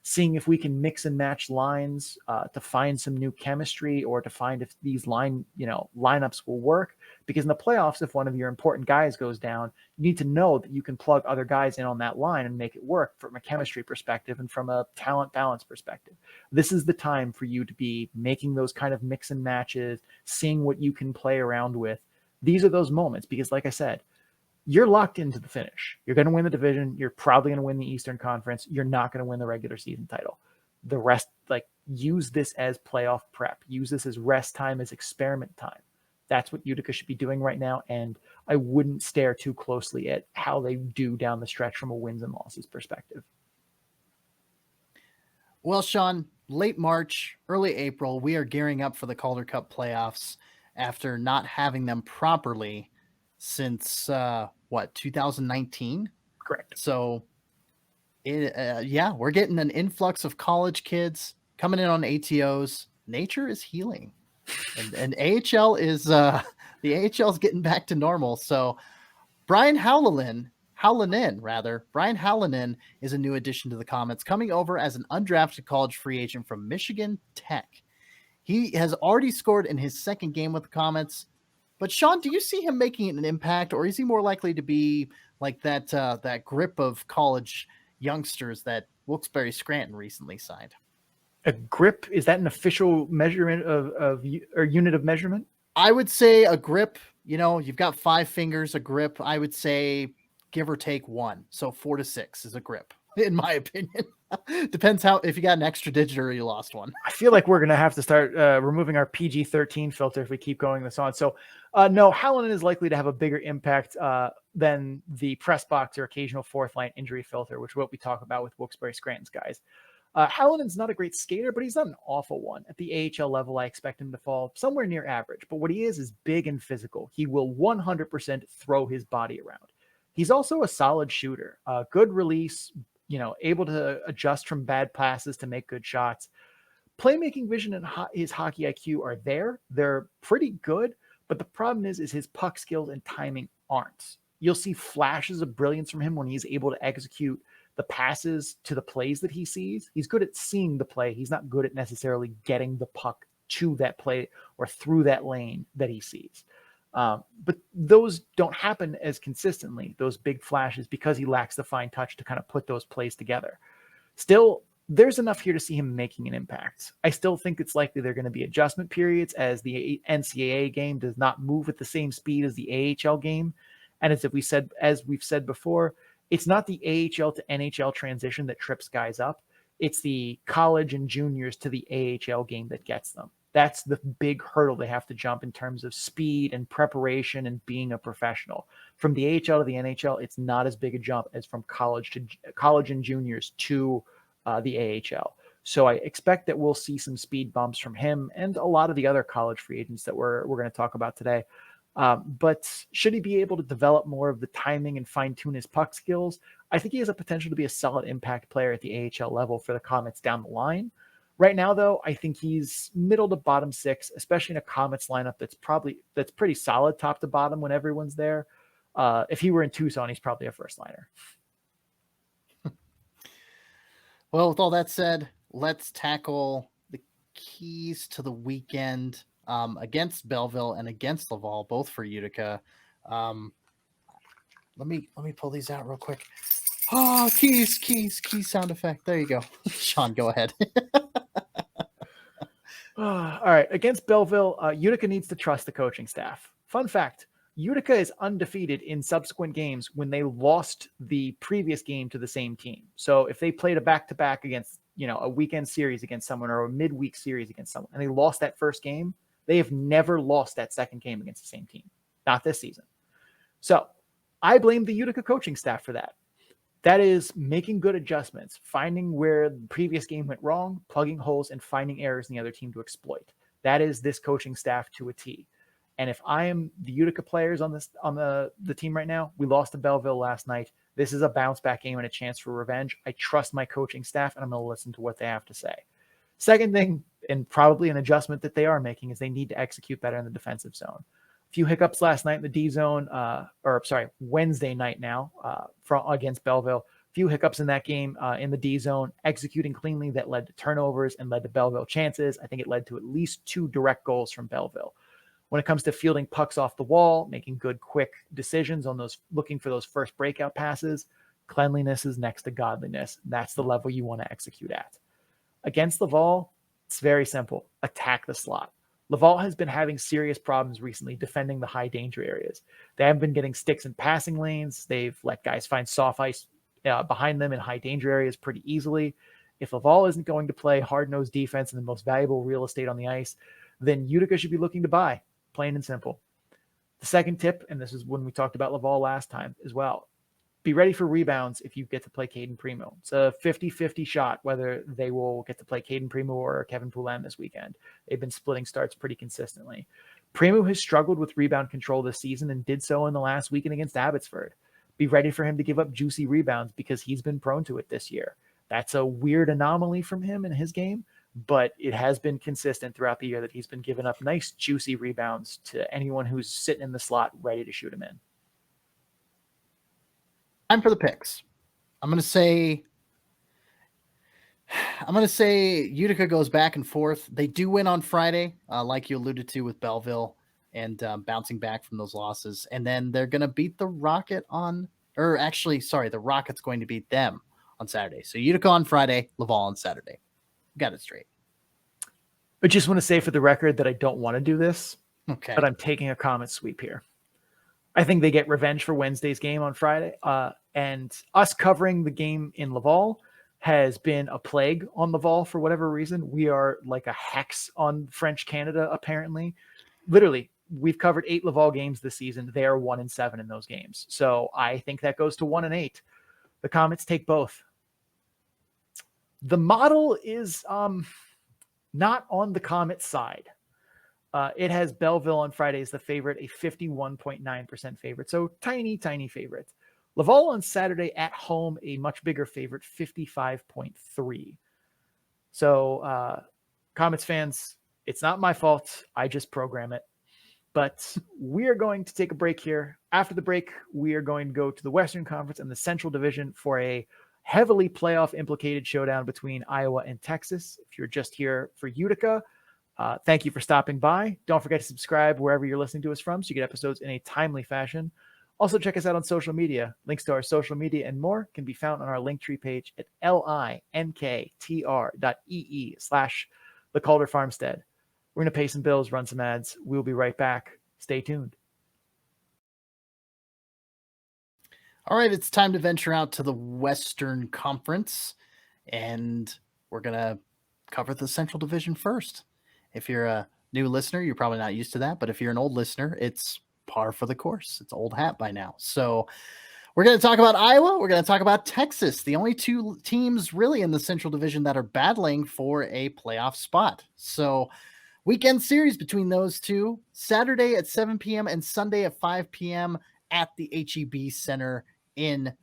seeing if we can mix and match lines to find some new chemistry or to find if these lineups will work. Because in the playoffs, if one of your important guys goes down, you need to know that you can plug other guys in on that line and make it work from a chemistry perspective and from a talent balance perspective. This is the time for you to be making those kind of mix and matches, seeing what you can play around with. These are those moments because, like I said, you're locked into the finish. You're going to win the division. You're probably going to win the Eastern Conference. You're not going to win the regular season title. The rest, use this as playoff prep. Use this as rest time, as experiment time. That's what Utica should be doing right now, and I wouldn't stare too closely at how they do down the stretch from a wins and losses perspective. Well, Sean, late March, early April, we are gearing up for the Calder Cup playoffs after not having them properly since 2019? Correct. So we're getting an influx of college kids coming in on ATOs. Nature is healing, and AHL is the AHL is getting back to normal. So Brian Howlinen is a new addition to the Comets, coming over as an undrafted college free agent from Michigan Tech. He has already scored in his second game with the Comets. But Sean, do you see him making an impact, or is he more likely to be like that grip of college youngsters that Wilkes-Barre Scranton recently signed? A grip, is that an official measurement or unit of measurement? I would say a grip. You've got 5 fingers. A grip, I would say, give or take 1. So 4 to 6 is a grip, in my opinion. Depends if you got an extra digit or you lost one. I feel like we're going to have to start removing our PG-13 filter if we keep going this on. So no, Howlinen is likely to have a bigger impact than the press box or occasional fourth line injury filter, which is what we talk about with Wilkes-Barre Scranton's guys. Howlinen's not a great skater, but he's not an awful one. At the AHL level, I expect him to fall somewhere near average. But what he is big and physical. He will 100% throw his body around. He's also a solid shooter, good release, able to adjust from bad passes to make good shots. Playmaking vision and his hockey IQ are there. They're pretty good, but the problem is his puck skills and timing aren't. You'll see flashes of brilliance from him when he's able to execute the passes to the plays that he sees. He's good at seeing the play. He's not good at necessarily getting the puck to that play or through that lane that he sees. But those don't happen as consistently, those big flashes, because he lacks the fine touch to kind of put those plays together. Still, there's enough here to see him making an impact. I still think it's likely there are going to be adjustment periods as the NCAA game does not move at the same speed as the AHL game. And as we've said before, it's not the AHL to NHL transition that trips guys up. It's the college and juniors to the AHL game that gets them. That's the big hurdle they have to jump in terms of speed and preparation and being a professional. From the AHL to the NHL, it's not as big a jump as from college and juniors to the AHL. So I expect that we'll see some speed bumps from him and a lot of the other college free agents that we're going to talk about today. But should he be able to develop more of the timing and fine tune his puck skills, I think he has a potential to be a solid impact player at the AHL level for the Comets down the line. Right now, though, I think he's middle to bottom 6, especially in a Comets lineup that's pretty solid top to bottom when everyone's there. If he were in Tucson, he's probably a first liner. Well, with all that said, let's tackle the keys to the weekend. against Belleville and against Laval, both for Utica. Let me pull these out real quick. Oh, keys sound effect. There you go. Sean, go ahead. All right. Against Belleville, Utica needs to trust the coaching staff. Fun fact, Utica is undefeated in subsequent games when they lost the previous game to the same team. So if they played a back-to-back against, a weekend series against someone or a midweek series against someone, and they lost that first game, they have never lost that second game against the same team. Not this season. So I blame the Utica coaching staff for that. That is making good adjustments, finding where the previous game went wrong, plugging holes, and finding errors in the other team to exploit. That is this coaching staff to a T. And if I am the Utica players on the team right now, we lost to Belleville last night. This is a bounce back game and a chance for revenge. I trust my coaching staff, and I'm going to listen to what they have to say. Second thing, and probably an adjustment that they are making, is they need to execute better in the defensive zone. A few hiccups last night in the D zone, Wednesday night now against Belleville. A few hiccups in that game in the D zone, executing cleanly that led to turnovers and led to Belleville chances. I think it led to at least 2 direct goals from Belleville. When it comes to fielding pucks off the wall, making good, quick decisions on those, looking for those first breakout passes, cleanliness is next to godliness. That's the level you want to execute at. Against Laval, it's very simple. Attack the slot. Laval has been having serious problems recently defending the high danger areas. They haven't been getting sticks in passing lanes. They've let guys find soft ice behind them in high danger areas pretty easily. If Laval isn't going to play hard-nosed defense and the most valuable real estate on the ice, then Utica should be looking to buy. Plain and simple. The second tip, and this is when we talked about Laval last time as well, be ready for rebounds if you get to play Caden Primo. It's a 50-50 shot whether they will get to play Caden Primo or Kevin Poulin this weekend. They've been splitting starts pretty consistently. Primo has struggled with rebound control this season and did so in the last weekend against Abbotsford. Be ready for him to give up juicy rebounds because he's been prone to it this year. That's a weird anomaly from him in his game, but it has been consistent throughout the year that he's been giving up nice, juicy rebounds to anyone who's sitting in the slot ready to shoot him in. Time for the picks. I'm going to say Utica goes back and forth. They do win on Friday, like you alluded to with Belleville and bouncing back from those losses. And then they're going to beat the Rocket the Rocket's going to beat them on Saturday. So Utica on Friday, Laval on Saturday. Got it straight. I just want to say for the record that I don't want to do this, okay, but I'm taking a Comet sweep here. I think they get revenge for Wednesday's game on Friday. And us covering the game in Laval has been a plague on Laval for whatever reason. We are like a hex on French Canada, apparently. Literally, we've covered 8 Laval games this season. They are 1-7 in those games. So I think that goes to 1-8. The Comets take both. The model is not on the Comets side. It has Belleville on Friday as the favorite, a 51.9% favorite. So tiny, tiny favorite. Laval on Saturday at home, a much bigger favorite, 55.3. So Comets fans, it's not my fault. I just program it. But we are going to take a break here. After the break, we are going to go to the Western Conference and the Central Division for a heavily playoff implicated showdown between Iowa and Texas. If you're just here for Utica, thank you for stopping by. Don't forget to subscribe wherever you're listening to us from so you get episodes in a timely fashion. Also, check us out on social media. Links to our social media and more can be found on our Linktree page at linktr.ee/the Calder Farmstead. We're going to pay some bills, run some ads. We'll be right back. Stay tuned. All right, it's time to venture out to the Western Conference, and we're going to cover the Central Division first. If you're a new listener, you're probably not used to that, but if you're an old listener, it's par for the course. It's old hat by now. So we're going to talk about Iowa. We're going to talk about Texas, the only 2 teams really in the Central Division that are battling for a playoff spot. So weekend series between those 2, Saturday at 7 p.m. and Sunday at 5 p.m. at the HEB Center in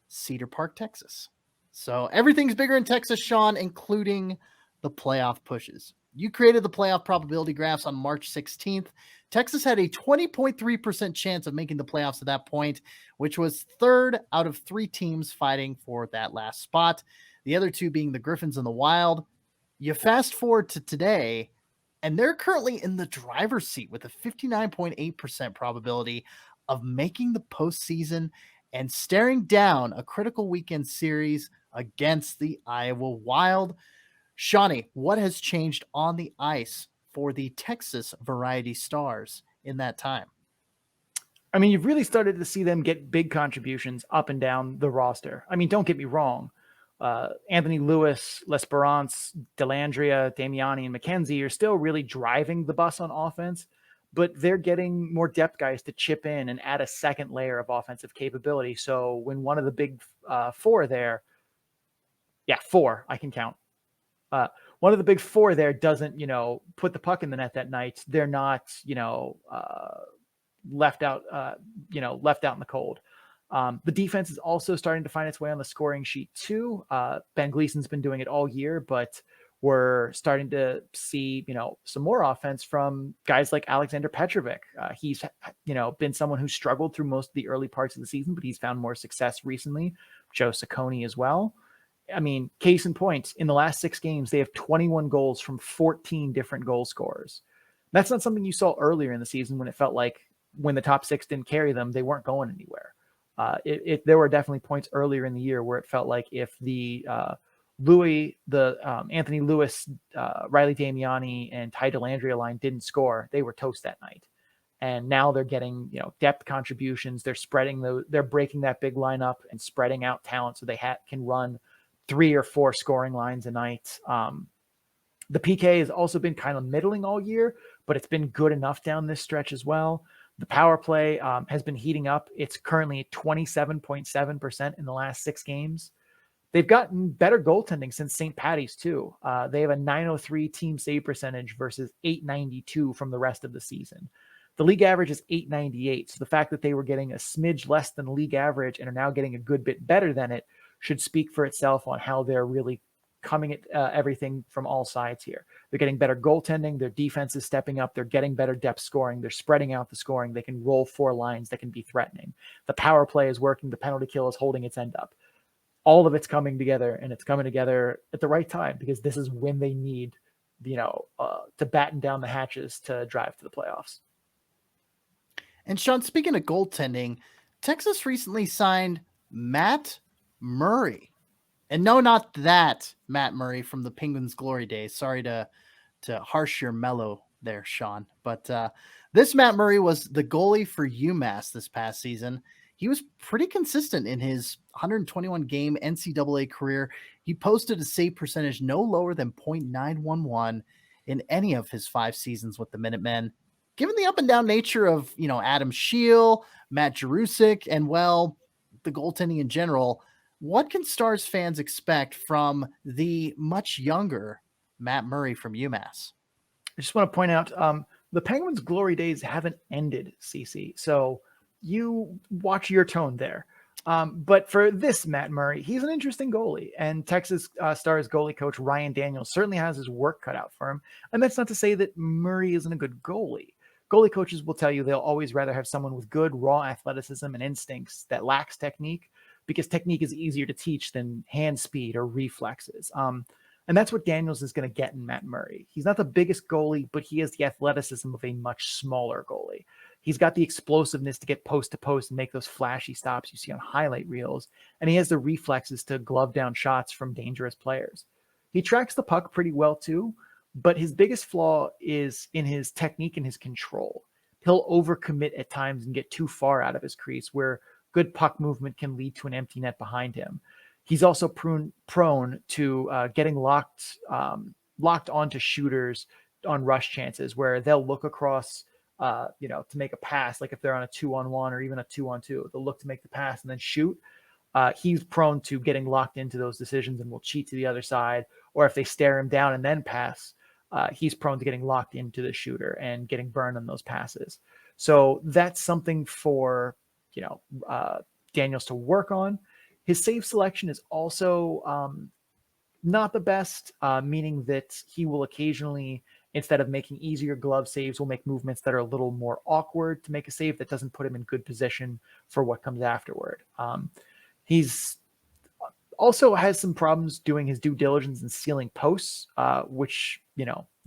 Cedar Park, Texas. So everything's bigger in Texas, Sean, including the playoff pushes. You created the playoff probability graphs on March 16th. Texas had a 20.3% chance of making the playoffs at that point, which was 3rd out of 3 teams fighting for that last spot. The other 2 being the Griffins and the Wild. You fast forward to today, and they're currently in the driver's seat with a 59.8% probability of making the postseason and staring down a critical weekend series against the Iowa Wild. Shawnee, what has changed on the ice for the Texas Variety Stars in that time? I mean, you've really started to see them get big contributions up and down the roster. I mean, don't get me wrong. Anthony Lewis, L'Esperance, Delandria, Damiani, and McKenzie are still really driving the bus on offense, but they're getting more depth guys to chip in and add a second layer of offensive capability. So when one of the big four there, four, I can count. One of the big four there doesn't, put the puck in the net that night. They're not, left out in the cold. The defense is also starting to find its way on the scoring sheet too. Ben Gleason's been doing it all year, but we're starting to see, some more offense from guys like Alexander Petrovic. He's, been someone who struggled through most of the early parts of the season, but he's found more success recently. Joe Saccone as well. I mean, case in point, in the last 6 games, they have 21 goals from 14 different goal scorers. That's not something you saw earlier in the season when it felt like when the top 6 didn't carry them, they weren't going anywhere. There were definitely points earlier in the year where it felt like if the Anthony Lewis, Riley Damiani, and Ty Delandria line didn't score, they were toast that night. And now they're getting, depth contributions. They're they're breaking that big lineup and spreading out talent so they can run 3 or 4 scoring lines a night. The PK has also been kind of middling all year, but it's been good enough down this stretch as well. The power play has been heating up. It's currently at 27.7% in the last 6 games. They've gotten better goaltending since St. Patty's too. They have a .903 team save percentage versus .892 from the rest of the season. The league average is .898. So the fact that they were getting a smidge less than the league average and are now getting a good bit better than it should speak for itself on how they're really coming at everything from all sides here. They're getting better goaltending. Their defense is stepping up. They're getting better depth scoring. They're spreading out the scoring. They can roll 4 lines that can be threatening. The power play is working. The penalty kill is holding its end up. All of it's coming together, and it's coming together at the right time because this is when they need, to batten down the hatches to drive to the playoffs. And Sean, speaking of goaltending, Texas recently signed Matt Murray. And no, not that Matt Murray from the Penguins' glory days. Sorry to harsh your mellow there, Sean. But this Matt Murray was the goalie for UMass this past season. He was pretty consistent in his 121-game NCAA career. He posted a save percentage no lower than .911 in any of his 5 seasons with the Minutemen. Given the up and down nature of, Adam Scheel, Matt Jerusik, and, the goaltending in general, what can Stars fans expect from the much younger Matt Murray from UMass? I just want to point out the Penguins' glory days haven't ended, CC. So you watch your tone there. But for this Matt Murray, he's an interesting goalie. And Texas Stars goalie coach Ryan Daniels certainly has his work cut out for him. And that's not to say that Murray isn't a good goalie. Goalie coaches will tell you they'll always rather have someone with good raw athleticism and instincts that lacks technique, because technique is easier to teach than hand speed or reflexes. And that's what Daniels is going to get in Matt Murray. He's not the biggest goalie, but he has the athleticism of a much smaller goalie. He's got the explosiveness to get post to post and make those flashy stops you see on highlight reels. And he has the reflexes to glove down shots from dangerous players. He tracks the puck pretty well too, but his biggest flaw is in his technique and his control. He'll overcommit at times and get too far out of his crease where good puck movement can lead to an empty net behind him. He's also prone to getting locked onto shooters on rush chances where they'll look across, to make a pass. Like if they're on a 2-on-1 or even a 2-on-2, they'll look to make the pass and then shoot. He's prone to getting locked into those decisions and will cheat to the other side. Or if they stare him down and then pass, he's prone to getting locked into the shooter and getting burned on those passes. So that's something for Daniels to work on. His save selection is also not the best, meaning that he will occasionally, instead of making easier glove saves, will make movements that are a little more awkward to make a save that doesn't put him in good position for what comes afterward. He's also has some problems doing his due diligence and sealing posts, which,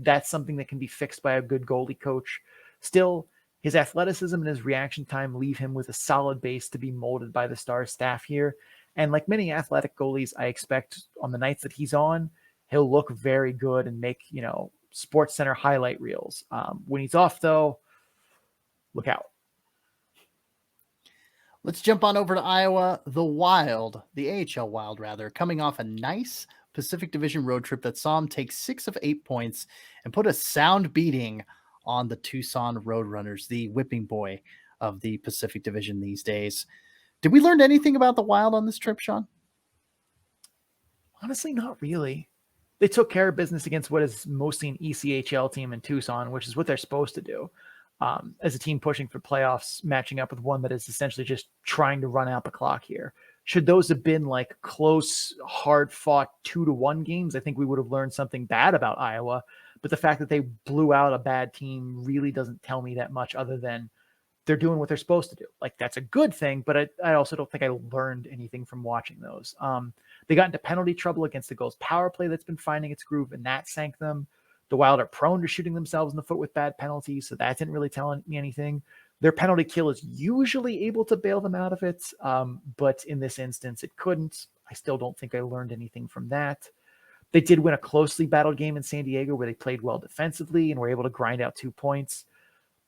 that's something that can be fixed by a good goalie coach. Still, his athleticism and his reaction time leave him with a solid base to be molded by the Stars staff here. And like many athletic goalies, I expect on the nights that he's on, he'll look very good and make, Sports Center highlight reels. When he's off, though, look out. Let's jump on over to Iowa. The Wild, the AHL Wild, rather, coming off a nice Pacific Division road trip that saw him take 6 of 8 points and put a sound beating on the Tucson Roadrunners, the whipping boy of the Pacific Division these days. Did we learn anything about the Wild on this trip, Sean? Honestly, not really. They took care of business against what is mostly an ECHL team in Tucson, which is what they're supposed to do. As a team pushing for playoffs, matching up with one that is essentially just trying to run out the clock here. Should those have been like close, hard-fought 2-1 games, I think we would have learned something bad about Iowa. But the fact that they blew out a bad team really doesn't tell me that much other than they're doing what they're supposed to do. Like, that's a good thing, but I also don't think I learned anything from watching those. They got into penalty trouble against the Gulls power play that's been finding its groove, and that sank them. The Wild are prone to shooting themselves in the foot with bad penalties, so that didn't really tell me anything. Their penalty kill is usually able to bail them out of it, but in this instance, it couldn't. I still don't think I learned anything from that. They did win a closely battled game in San Diego where they played well defensively and were able to grind out 2 points.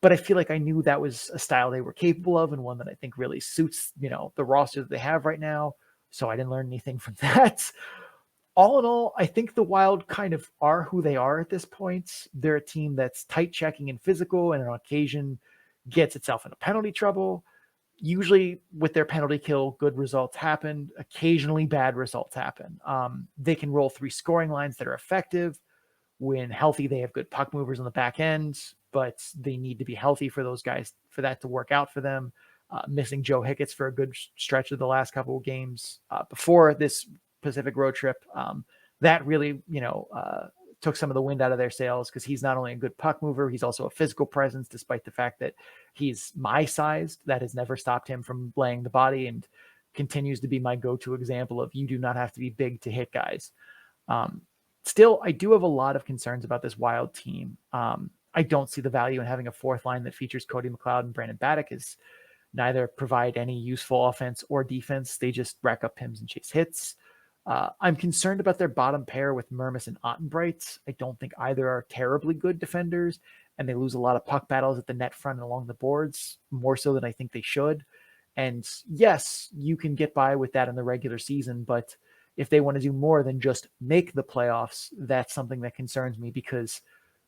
But I feel like I knew that was a style they were capable of and one that I think really suits, the roster that they have right now. So I didn't learn anything from that. All in all, I think the Wild kind of are who they are at this point. They're a team that's tight checking and physical, and on occasion gets itself into penalty trouble. Usually with their penalty kill, good results happen. Occasionally bad results happen. They can roll 3 scoring lines that are effective. When healthy, they have good puck movers on the back end, but they need to be healthy for those guys, for that to work out for them. Missing Joe Hicketts for a good stretch of the last couple of games before this Pacific road trip, that really, took some of the wind out of their sails, because he's not only a good puck mover, he's also a physical presence, despite the fact that he's my size. That has never stopped him from laying the body, and continues to be my go-to example of you do not have to be big to hit guys. Still, I do have a lot of concerns about this Wild team. I don't see the value in having a 4th line that features Cody McLeod and Brandon Baddock, as neither provide any useful offense or defense. They just rack up pims and chase hits. I'm concerned about their bottom pair with Mermis and Ottenbreit. I don't think either are terribly good defenders, and they lose a lot of puck battles at the net front and along the boards, more so than I think they should. And yes, you can get by with that in the regular season, but if they want to do more than just make the playoffs, that's something that concerns me, because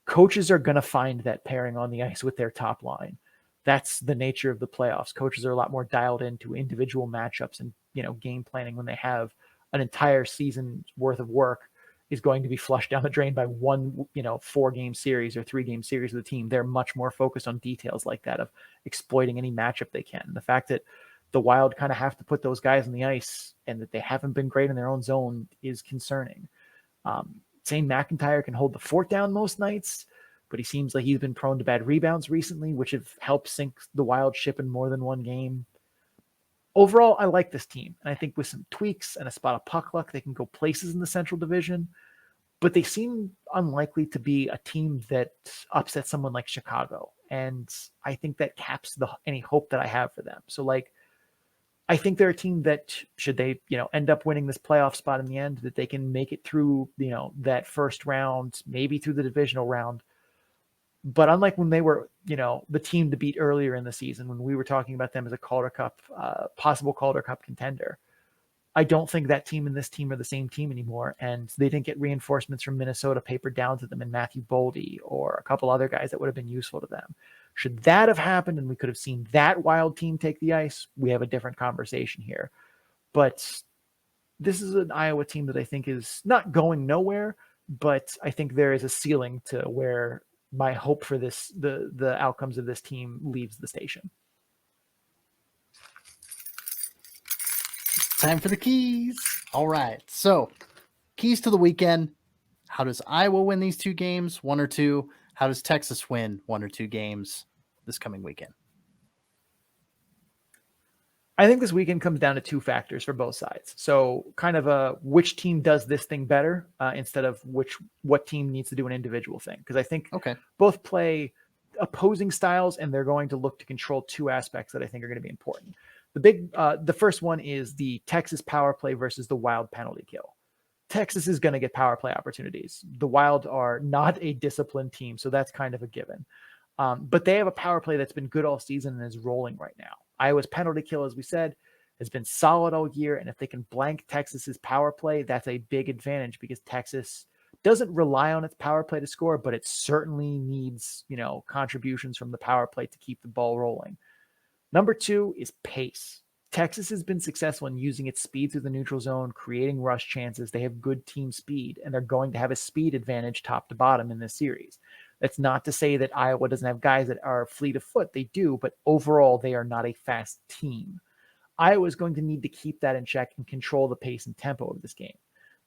coaches are going to find that pairing on the ice with their top line. That's the nature of the playoffs. Coaches are a lot more dialed into individual matchups and, game planning when they have an entire season's worth of work is going to be flushed down the drain by one, 4-game series or 3-game series of the team. They're much more focused on details like that, of exploiting any matchup they can. The fact that the Wild kind of have to put those guys on the ice and that they haven't been great in their own zone is concerning. Zayn McIntyre can hold the fort down most nights, but he seems like he's been prone to bad rebounds recently, which have helped sink the Wild ship in more than one game. Overall, I like this team, and I think with some tweaks and a spot of puck luck, they can go places in the Central Division, but they seem unlikely to be a team that upsets someone like Chicago, and I think that caps any hope that I have for them. So, I think they're a team that, should they, end up winning this playoff spot in the end, that they can make it through, that first round, maybe through the divisional round. But unlike when they were, the team to beat earlier in the season, when we were talking about them as a Calder Cup, possible Calder Cup contender, I don't think that team and this team are the same team anymore. And they didn't get reinforcements from Minnesota papered down to them in Matthew Boldy or a couple other guys that would have been useful to them. Should that have happened and we could have seen that Wild team take the ice, we have a different conversation here. But this is an Iowa team that I think is not going nowhere, but I think there is a ceiling to where my hope for this, the outcomes of this team leaves the station. Time for the keys. All right. So, keys to the weekend. How does Iowa win these 2 games? 1 or 2? How does Texas win 1 or 2 games this coming weekend? I think this weekend comes down to two factors for both sides. So kind of a which team does this thing better instead of what team needs to do an individual thing. Because I think both play opposing styles, and they're going to look to control two aspects that I think are going to be important. The first one is the Texas power play versus the Wild penalty kill. Texas is going to get power play opportunities. The Wild are not a disciplined team, so that's kind of a given. But they have a power play that's been good all season and is rolling right now. Iowa's penalty kill, as we said, has been solid all year. And if they can blank Texas's power play, that's a big advantage because Texas doesn't rely on its power play to score, but it certainly needs, contributions from the power play to keep the ball rolling. Number two is pace. Texas has been successful in using its speed through the neutral zone, creating rush chances. They have good team speed, and they're going to have a speed advantage top to bottom in this series. That's not to say that Iowa doesn't have guys that are fleet of foot. They do, but overall, they are not a fast team. Iowa is going to need to keep that in check and control the pace and tempo of this game.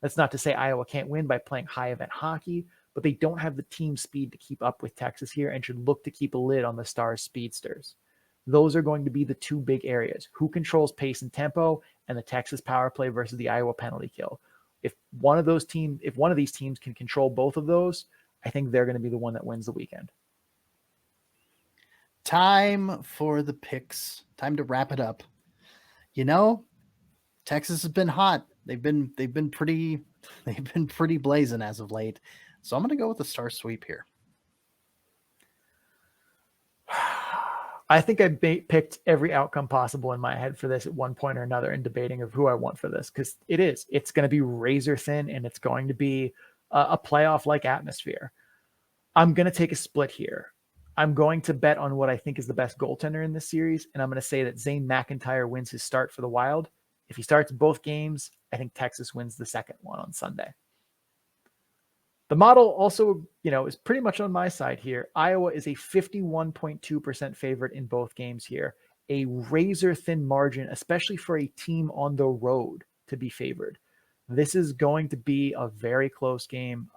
That's not to say Iowa can't win by playing high event hockey, but they don't have the team speed to keep up with Texas here and should look to keep a lid on the Stars' speedsters. Those are going to be the two big areas: who controls pace and tempo, and the Texas power play versus the Iowa penalty kill. If one of these teams can control both of those, I think they're going to be the one that wins the weekend. Time for the picks. Time to wrap it up. Texas has been hot. They've been pretty blazing as of late. So I'm going to go with the Star sweep here. I think I picked every outcome possible in my head for this at one point or another in debating of who I want for this, because it's going to be razor thin, and it's going to be a playoff-like atmosphere. I'm going to take a split here. I'm going to bet on what I think is the best goaltender in this series, and I'm going to say that Zayn McIntyre wins his start for the Wild. If he starts both games, I think Texas wins the second one on Sunday. The model also, is pretty much on my side here. Iowa is a 51.2% favorite in both games here. A razor-thin margin, especially for a team on the road to be favored. This is going to be a very close game.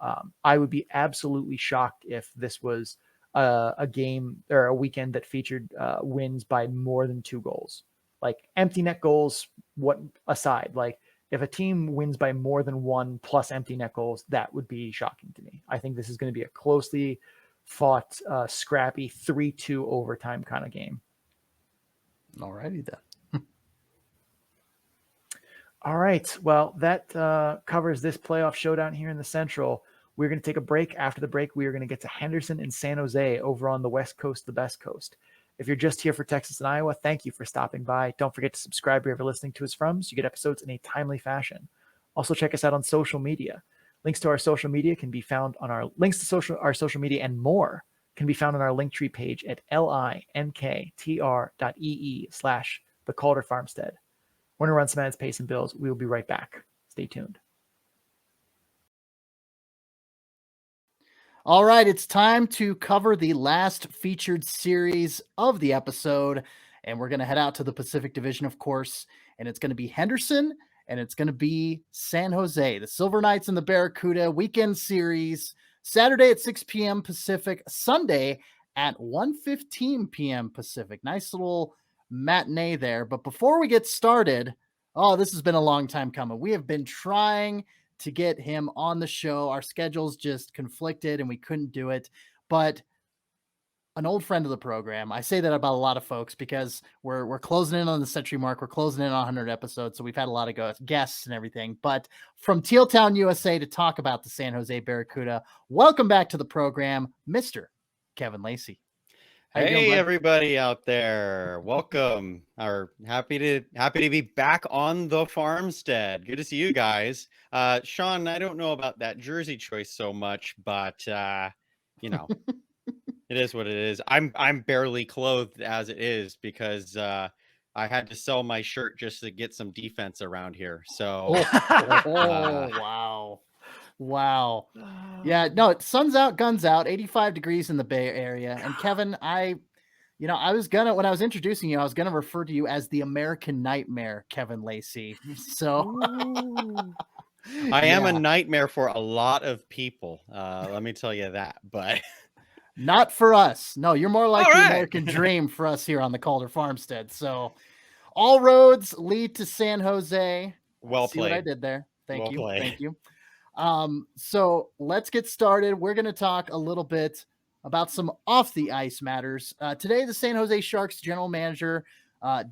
I would be absolutely shocked if this was a game or a weekend that featured wins by more than 2 goals. Like empty net goals, what aside, like if a team wins by more than 1 plus empty net goals, that would be shocking to me. I think this is going to be a closely fought, scrappy 3-2 overtime kind of game. All righty then. All right. Well, that covers this playoff showdown here in the Central. We're going to take a break. After the break, we are going to get to Henderson and San Jose over on the West Coast, the best coast. If you're just here for Texas and Iowa, thank you for stopping by. Don't forget to subscribe wherever you're listening to us from so you get episodes in a timely fashion. Also, check us out on social media. Links to our social media can be found on our our social media and more can be found on our Linktree page at linktr.ee/the Calder Farmstead. We're going to run some ads, pay some bills. We will be right back. Stay tuned. All right, it's time to cover the last featured series of the episode, and we're going to head out to the Pacific Division, of course, and it's going to be Henderson, and it's going to be San Jose. The Silver Knights and the Barracuda weekend series, Saturday at 6 p.m. Pacific, Sunday at 1:15 p.m. Pacific. Nice little matinee there. But before we get started, this has been a long time coming. We have been trying to get him on the show. Our schedules just conflicted and we couldn't do it. But an old friend of the program, I say that about a lot of folks because we're closing in on the century mark. We're closing in on 100 episodes. So we've had a lot of guests and everything. But from Teal Town, USA to talk about the San Jose Barracuda, welcome back to the program, Mr. Kevin Lacy. Hey, everybody out there. Welcome. Happy to be back on the farmstead. Good to see you guys. Sean, I don't know about that jersey choice so much, but it is what it is. I'm barely clothed as it is because I had to sell my shirt just to get some defense around here. So Wow. Yeah, no, sun's out, guns out, 85 degrees in the Bay Area. And Kevin, when I was introducing you, I was going to refer to you as the American Nightmare, Kevin Lacy. So I am a nightmare for a lot of people. Let me tell you that, but not for us. No, you're more like the American dream for us here on the Calder Farmstead. So All roads lead to San Jose. Well See what I played. did there? Thank Well you. played. Thank you. So let's get started. We're going to talk a little bit about some off the ice matters. Today, the San Jose Sharks general manager,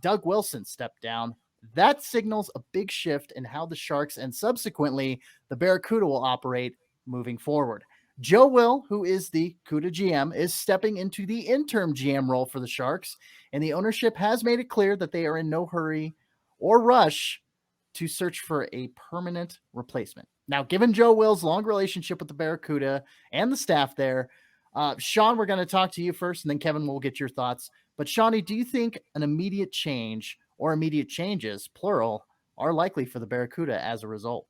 Doug Wilson, stepped down. That signals a big shift in how the Sharks and subsequently the Barracuda will operate moving forward. Joe Will, who is the CUDA GM, is stepping into the interim GM role for the Sharks, and the ownership has made it clear that they are in no hurry or rush to search for a permanent replacement. Now, given Joe Will's long relationship with the Barracuda and the staff there, Sean, we're going to talk to you first, and then Kevin will get your thoughts. But Shawnee, do you think an immediate change or immediate changes, plural, are likely for the Barracuda as a result?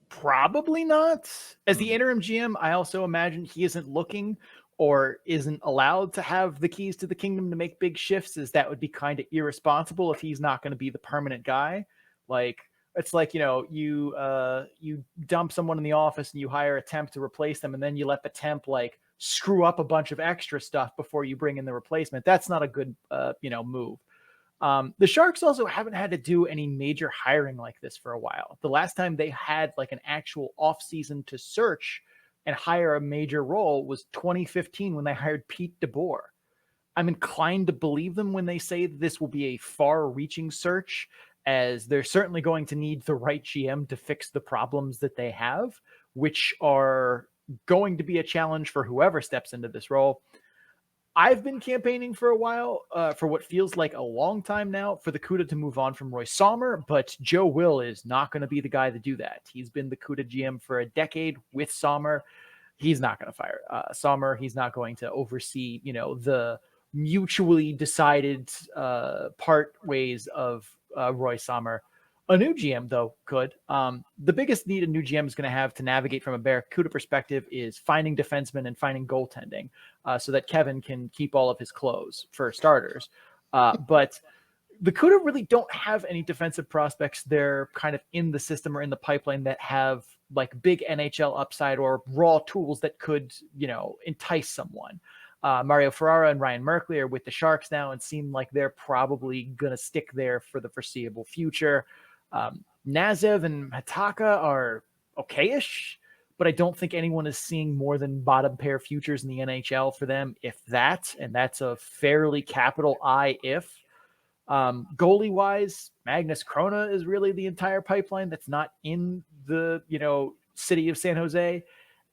Probably not. As the interim GM, I also imagine he isn't looking or isn't allowed to have the keys to the kingdom to make big shifts, as that would be kind of irresponsible if he's not going to be the permanent guy. Like, it's like, you dump someone in the office and you hire a temp to replace them, and then you let the temp like screw up a bunch of extra stuff before you bring in the replacement. That's not a good move. The Sharks also haven't had to do any major hiring like this for a while. The last time they had like an actual offseason to search and hire a major role was 2015 when they hired Pete DeBoer. I'm inclined to believe them when they say this will be a far-reaching search, as they're certainly going to need the right GM to fix the problems that they have, which are going to be a challenge for whoever steps into this role. I've been campaigning for a while, for what feels like a long time now, for the CUDA to move on from Roy Sommer, but Joe Will is not going to be the guy to do that. He's been the CUDA GM for a decade with Sommer. He's not going to fire Sommer. He's not going to oversee, the mutually decided part ways of Roy Sommer. A new GM, though, could. The biggest need a new GM is going to have to navigate from a Barracuda perspective is finding defensemen and finding goaltending, so that Kevin can keep all of his clothes, for starters. But the CUDA really don't have any defensive prospects. They're kind of in the system or in the pipeline that have like big NHL upside or raw tools that could, entice someone. Mario Ferrara and Ryan Merkley are with the Sharks now and seem like they're probably going to stick there for the foreseeable future. Nazev and Hataka are okay-ish, but I don't think anyone is seeing more than bottom pair futures in the NHL for them, if that, and that's a fairly capital I if. Goalie-wise, Magnus Krona is really the entire pipeline that's not in the, city of San Jose,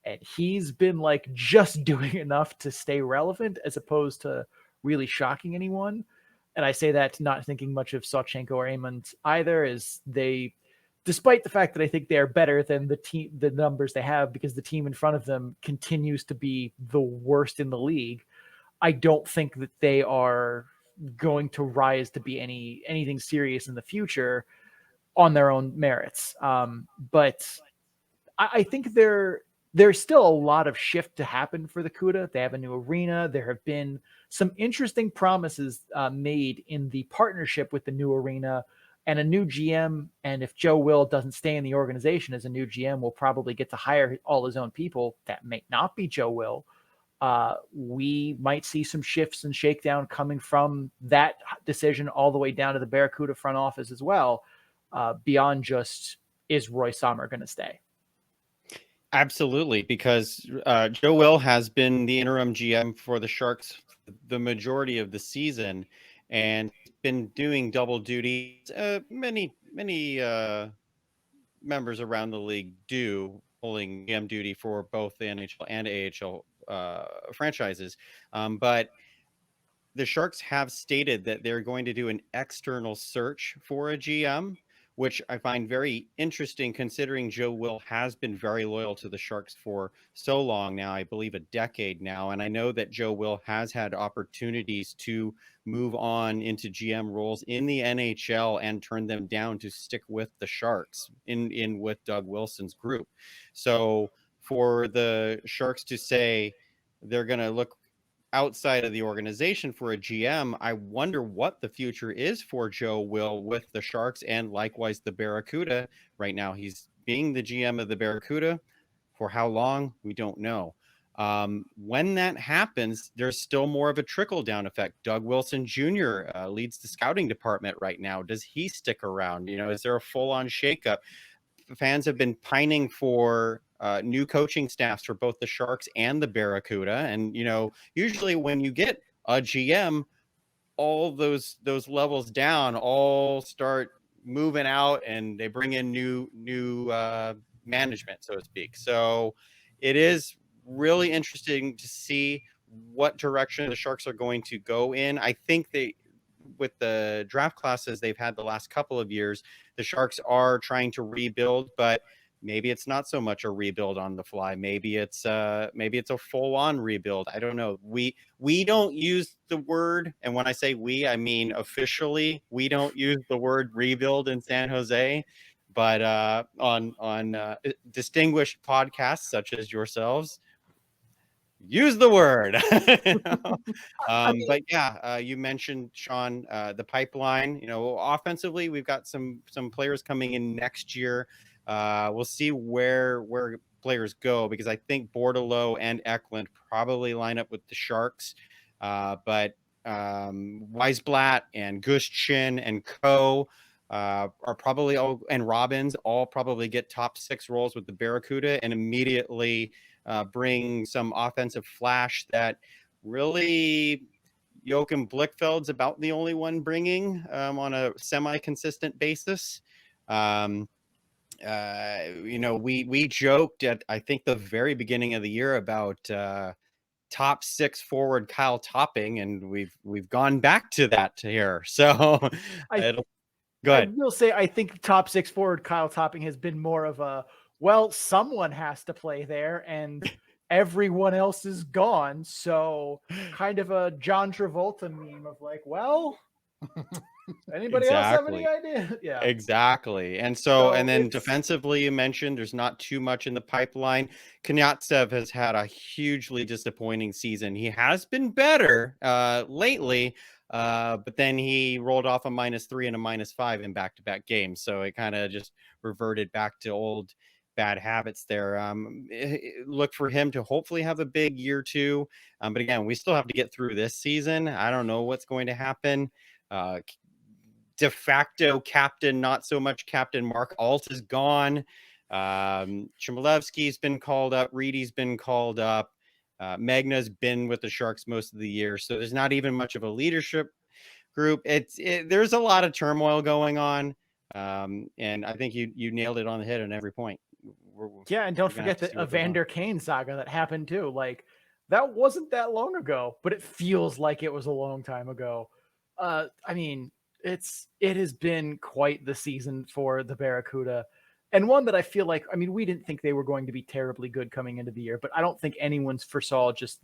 and he's been like just doing enough to stay relevant as opposed to really shocking anyone. And I say that not thinking much of Sawchenko or Amond either, as they, despite the fact that I think they are better than the numbers they have, because the team in front of them continues to be the worst in the league, I don't think that they are going to rise to be anything serious in the future on their own merits. But I think there's still a lot of shift to happen for the CUDA. They have a new arena. There have been some interesting promises made in the partnership with the new arena and a new GM. And if Joe Will doesn't stay in the organization as a new GM, we'll probably get to hire all his own people. That may not be Joe Will. We might see some shifts and shakedown coming from that decision all the way down to the Barracuda front office as well, beyond just, is Roy Sommer going to stay? Absolutely, because Joe Will has been the interim GM for the Sharks the majority of the season and been doing double duty. Many members around the league do, holding GM duty for both the NHL and AHL franchises. But the Sharks have stated that they're going to do an external search for a GM, which I find very interesting considering Joe Will has been very loyal to the Sharks for so long now, I believe a decade now. And I know that Joe Will has had opportunities to move on into GM roles in the NHL and turn them down to stick with the Sharks in with Doug Wilson's group. So for the Sharks to say they're going to look outside of the organization for a GM, I wonder what the future is for Joe Will with the Sharks and likewise the Barracuda. Right now, he's being the GM of the Barracuda. For how long, we don't know. When that happens, there's still more of a trickle down effect. Doug Wilson Jr. Leads the scouting department right now. Does he stick around? Is there a full on shakeup? Fans have been pining for new coaching staffs for both the Sharks and the Barracuda. And, usually when you get a GM, all those levels down all start moving out and they bring in new management, so to speak. So it is really interesting to see what direction the Sharks are going to go in. I think with the draft classes they've had the last couple of years, the Sharks are trying to rebuild, but maybe it's not so much a rebuild on the fly. Maybe it's a full-on rebuild. I don't know. We don't use the word, and when I say we, I mean officially, we don't use the word rebuild in San Jose. But on distinguished podcasts such as yourselves, use the word. But yeah, you mentioned, Sean, the pipeline. Offensively, we've got some players coming in next year. We'll see where players go, because I think Brodeur and Eklund probably line up with the Sharks. But Weisblatt and Gushchin and Co. Are probably all, and Robbins all probably get top 6 roles with the Barracuda and immediately bring some offensive flash that really Joachim Blichfeld's about the only one bringing on a semi-consistent basis. We joked at, I think, the very beginning of the year about top 6 forward Kyle Topping, and we've gone back to that here. So go ahead. I will say, I think top 6 forward Kyle Topping has been more of a, well, someone has to play there and everyone else is gone. So kind of a John Travolta meme of like, well, anybody else have any idea? Yeah, exactly. And so and then defensively, you mentioned there's not too much in the pipeline. Knyaztsev has had a hugely disappointing season. He has been better lately, but then he rolled off a -3 and a -5 in back-to-back games. So it kind of just reverted back to old bad habits there. Look for him to hopefully have a big year too. But again, we still have to get through this season. I don't know what's going to happen. De facto captain, not so much captain, Mark Alt is gone. Chmielewski's been called up. Reedy's been called up. Magna's been with the Sharks most of the year. So there's not even much of a leadership group. There's a lot of turmoil going on. And I think you nailed it on the head on every point. And don't forget the Evander Kane saga that happened too. Like, that wasn't that long ago, but it feels like it was a long time ago. I mean, it has been quite the season for the Barracuda, and one that I feel like, I mean, we didn't think they were going to be terribly good coming into the year, but I don't think anyone's foresaw just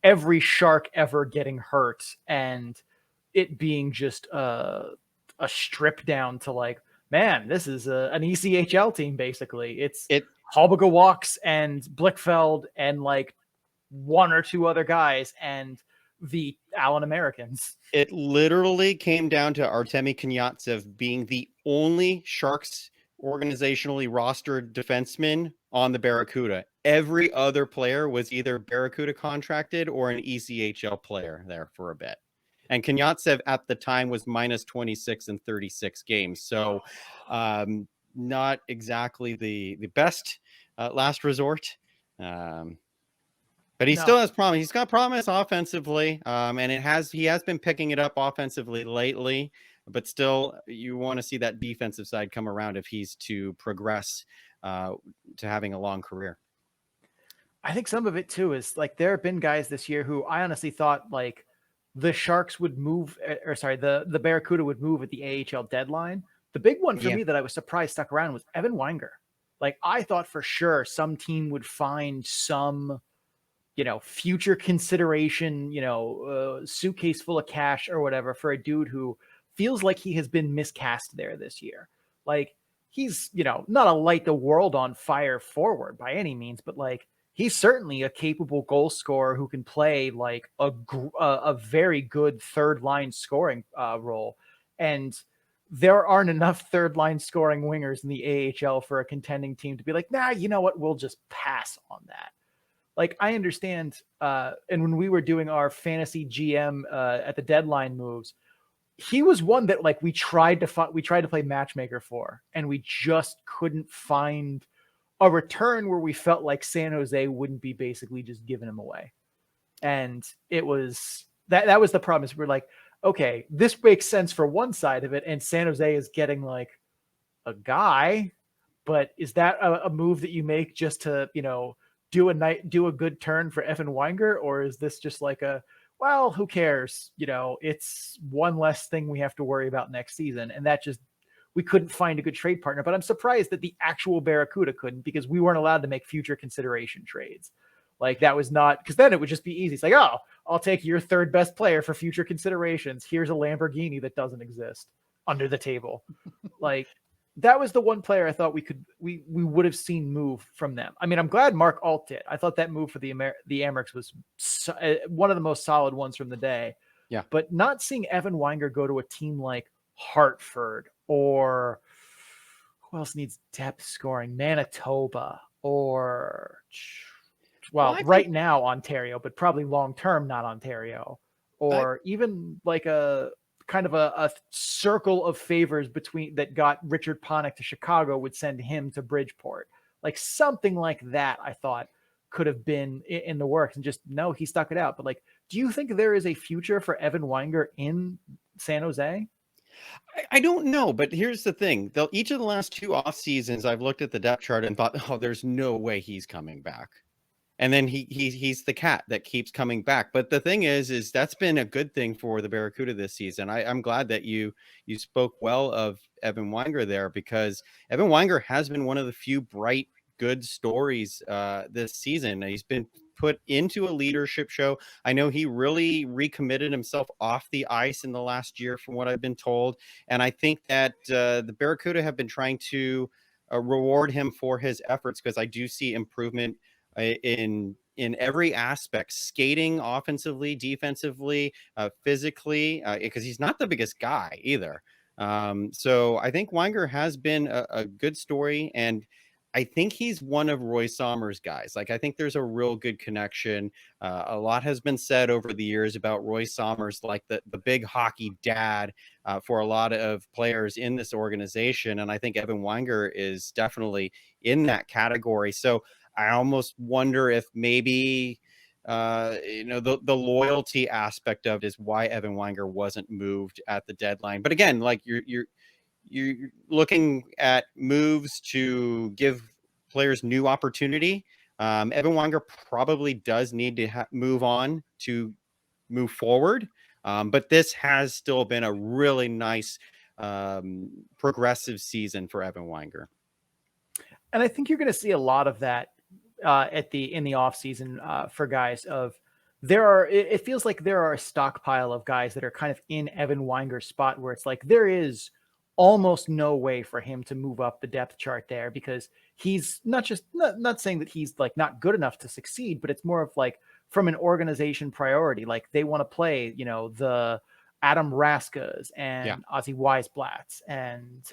every Shark ever getting hurt and it being just a strip down to like, man, this is an ECHL team, basically. It's Halbega Walks and Blichfeld and like 1 or 2 other guys and the Allen Americans. It literally came down to Artemi Knyaztsev being the only Sharks organizationally rostered defenseman on the Barracuda. Every other player was either Barracuda contracted or an ECHL player there for a bit. And Knyaztsev at the time was -26 in 36 games. So not exactly the best last resort. But he still has promise. He's got promise offensively. And he has been picking it up offensively lately. But still, you want to see that defensive side come around if he's to progress to having a long career. I think some of it too is like there have been guys this year who I honestly thought like the Sharks would move, or sorry, the Barracuda would move at the AHL deadline. The big one for me that I was surprised stuck around was Evan Weinger. Like, I thought for sure some team would find some, future consideration, suitcase full of cash or whatever for a dude who feels like he has been miscast there this year. Like, he's, not a light the world on fire forward by any means, but like, he's certainly a capable goal scorer who can play like a very good third line scoring role. And there aren't enough third line scoring wingers in the AHL for a contending team to be like, nah, you know what? We'll just pass on that. like I understand. And when we were doing our fantasy GM at the deadline moves, he was one that like we tried to play matchmaker for, and we just couldn't find a return where we felt like San Jose wouldn't be basically just giving him away. And it was that was the problem, is we're like, okay, this makes sense for one side of it, and San Jose is getting like a guy, but is that a move that you make just to, do a good turn for Evan Weinger? Or is this just like well, who cares? It's one less thing we have to worry about next season. And that just, we couldn't find a good trade partner. But I'm surprised that the actual Barracuda couldn't, because we weren't allowed to make future consideration trades. Like that was not, because then it would just be easy. It's like, oh, I'll take your third best player for future considerations. Here's a Lamborghini that doesn't exist under the table. Like that was the one player I thought we would have seen move from them. I mean, I'm glad Mark Alt did. I thought that move for the Amerks was one of the most solid ones from the day. Yeah. But not seeing Evan Weinger go to a team like Hartford, or who else needs depth scoring? Manitoba, or right now Ontario, but probably long-term not Ontario, or even like a kind of a circle of favors between that got Richard Panik to Chicago would send him to Bridgeport. Like something like that, I thought could have been in the works, and just no, he stuck it out. But like, do you think there is a future for Evan Weinger in San Jose? I don't know, but here's the thing. Each of the last 2 off seasons, I've looked at the depth chart and thought, oh, there's no way he's coming back. And then he's the cat that keeps coming back. But the thing is that's been a good thing for the Barracuda this season. I'm glad that you spoke well of Evan Weinger there, because Evan Weinger has been one of the few bright, good stories this season. He's been put into a leadership show. I know he really recommitted himself off the ice in the last year, from what I've been told. And I think that the Barracuda have been trying to reward him for his efforts, because I do see improvement in every aspect: skating, offensively, defensively, physically, because he's not the biggest guy either. So I think Weinger has been a good story, and I think he's one of Roy Sommer's guys. Like, I think there's a real good connection. A lot has been said over the years about Roy Sommer's, like the big hockey dad for a lot of players in this organization. And I think Evan Weinger is definitely in that category. So I almost wonder if maybe, the loyalty aspect of it is why Evan Weinger wasn't moved at the deadline. But again, like you're looking at moves to give players new opportunity. Evan Weinger probably does need to move on to move forward. But this has still been a really nice progressive season for Evan Weinger. And I think you're going to see a lot of that in the off season for guys. It feels like there are a stockpile of guys that are kind of in Evan Weinger's spot, where it's like there is almost no way for him to move up the depth chart there, because he's not saying that he's like not good enough to succeed, but it's more of like from an organization priority. Like they want to play, the Adam Raskas and Ozzy Weisblatts and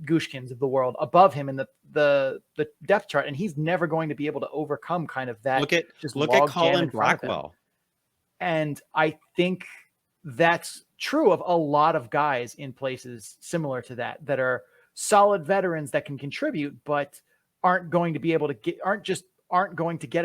Gushkins of the world above him in the depth chart, and he's never going to be able to overcome kind of that. Look at Colin Blackwell. And I think that's true of a lot of guys in places similar to that are solid veterans that can contribute, but aren't going to get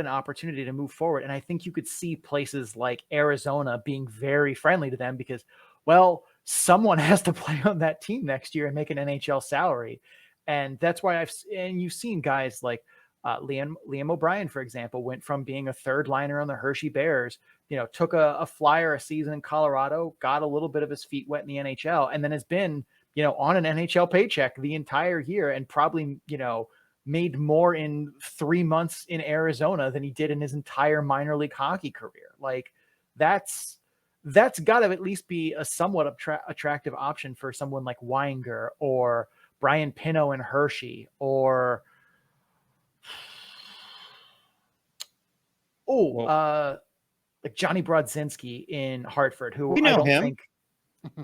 an opportunity to move forward. And I think you could see places like Arizona being very friendly to them, because, well, someone has to play on that team next year and make an NHL salary. And that's why you've seen guys like Liam O'Brien, for example, went from being a third liner on the Hershey Bears, took a flyer a season in Colorado, got a little bit of his feet wet in the NHL, and then has been, on an NHL paycheck the entire year, and probably, made more in 3 months in Arizona than he did in his entire minor league hockey career. Like that's got to at least be a somewhat attractive option for someone like Weinger or Brian Pino in Hershey, or like Johnny Brodzinski in Hartford, who I don't think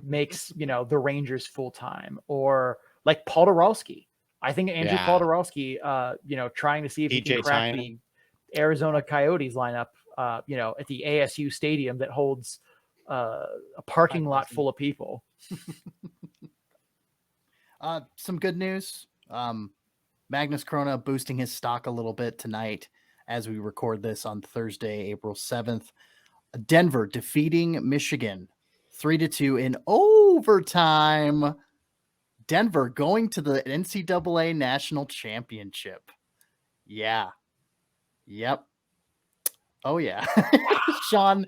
makes, the Rangers full time, or like Paul Doralski. I think Andrew Paul Doralski, trying to see if he can crack Arizona Coyotes lineup, at the ASU stadium that holds a parking lot full of people. Some good news. Magnus Corona boosting his stock a little bit tonight as we record this on Thursday, April 7th. Denver defeating Michigan 3-2 in overtime. Denver going to the NCAA National Championship. Yeah. Yep. Oh, yeah. Sean,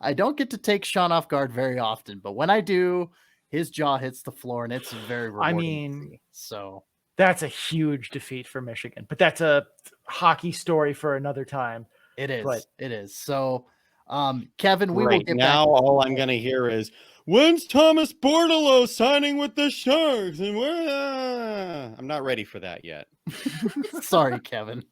I don't get to take Sean off guard very often, but when I do, his jaw hits the floor, and it's very rewarding to see. So that's a huge defeat for Michigan, but that's a hockey story for another time. It is. But it is. So, Kevin, we will get now. back. All I'm going to hear is, when's Thomas Bordeleau signing with the Sharks? And where? I'm not ready for that yet. Sorry, Kevin.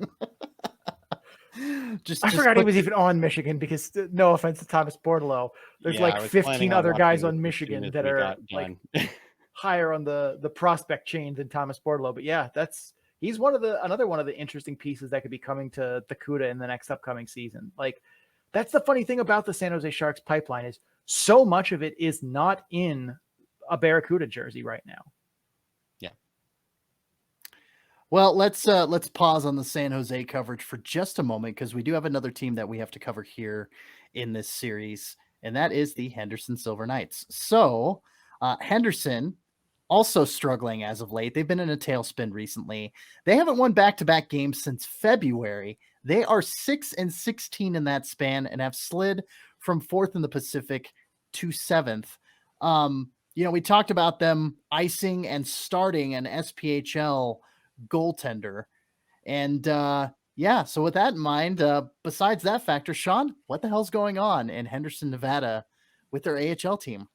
I forgot he was even on Michigan because, no offense to Thomas Bordeleau, there's like 15 other guys on Michigan that are like higher on the prospect chain than Thomas Bordeleau. But yeah, he's another one of the interesting pieces that could be coming to the CUDA in the next upcoming season. Like, that's the funny thing about the San Jose Sharks pipeline is so much of it is not in a Barracuda jersey right now. Yeah. Well, let's pause on the San Jose coverage for just a moment because we do have another team that we have to cover here in this series, and that is the Henderson Silver Knights. So, Henderson also struggling as of late. They've been in a tailspin recently. They haven't won back-to-back games since February. They are 6-16 in that span and have slid from 4th in the Pacific to 7th. We talked about them icing and starting an SPHL goaltender. And so with that in mind, besides that factor, Sean, what the hell's going on in Henderson, Nevada with their AHL team?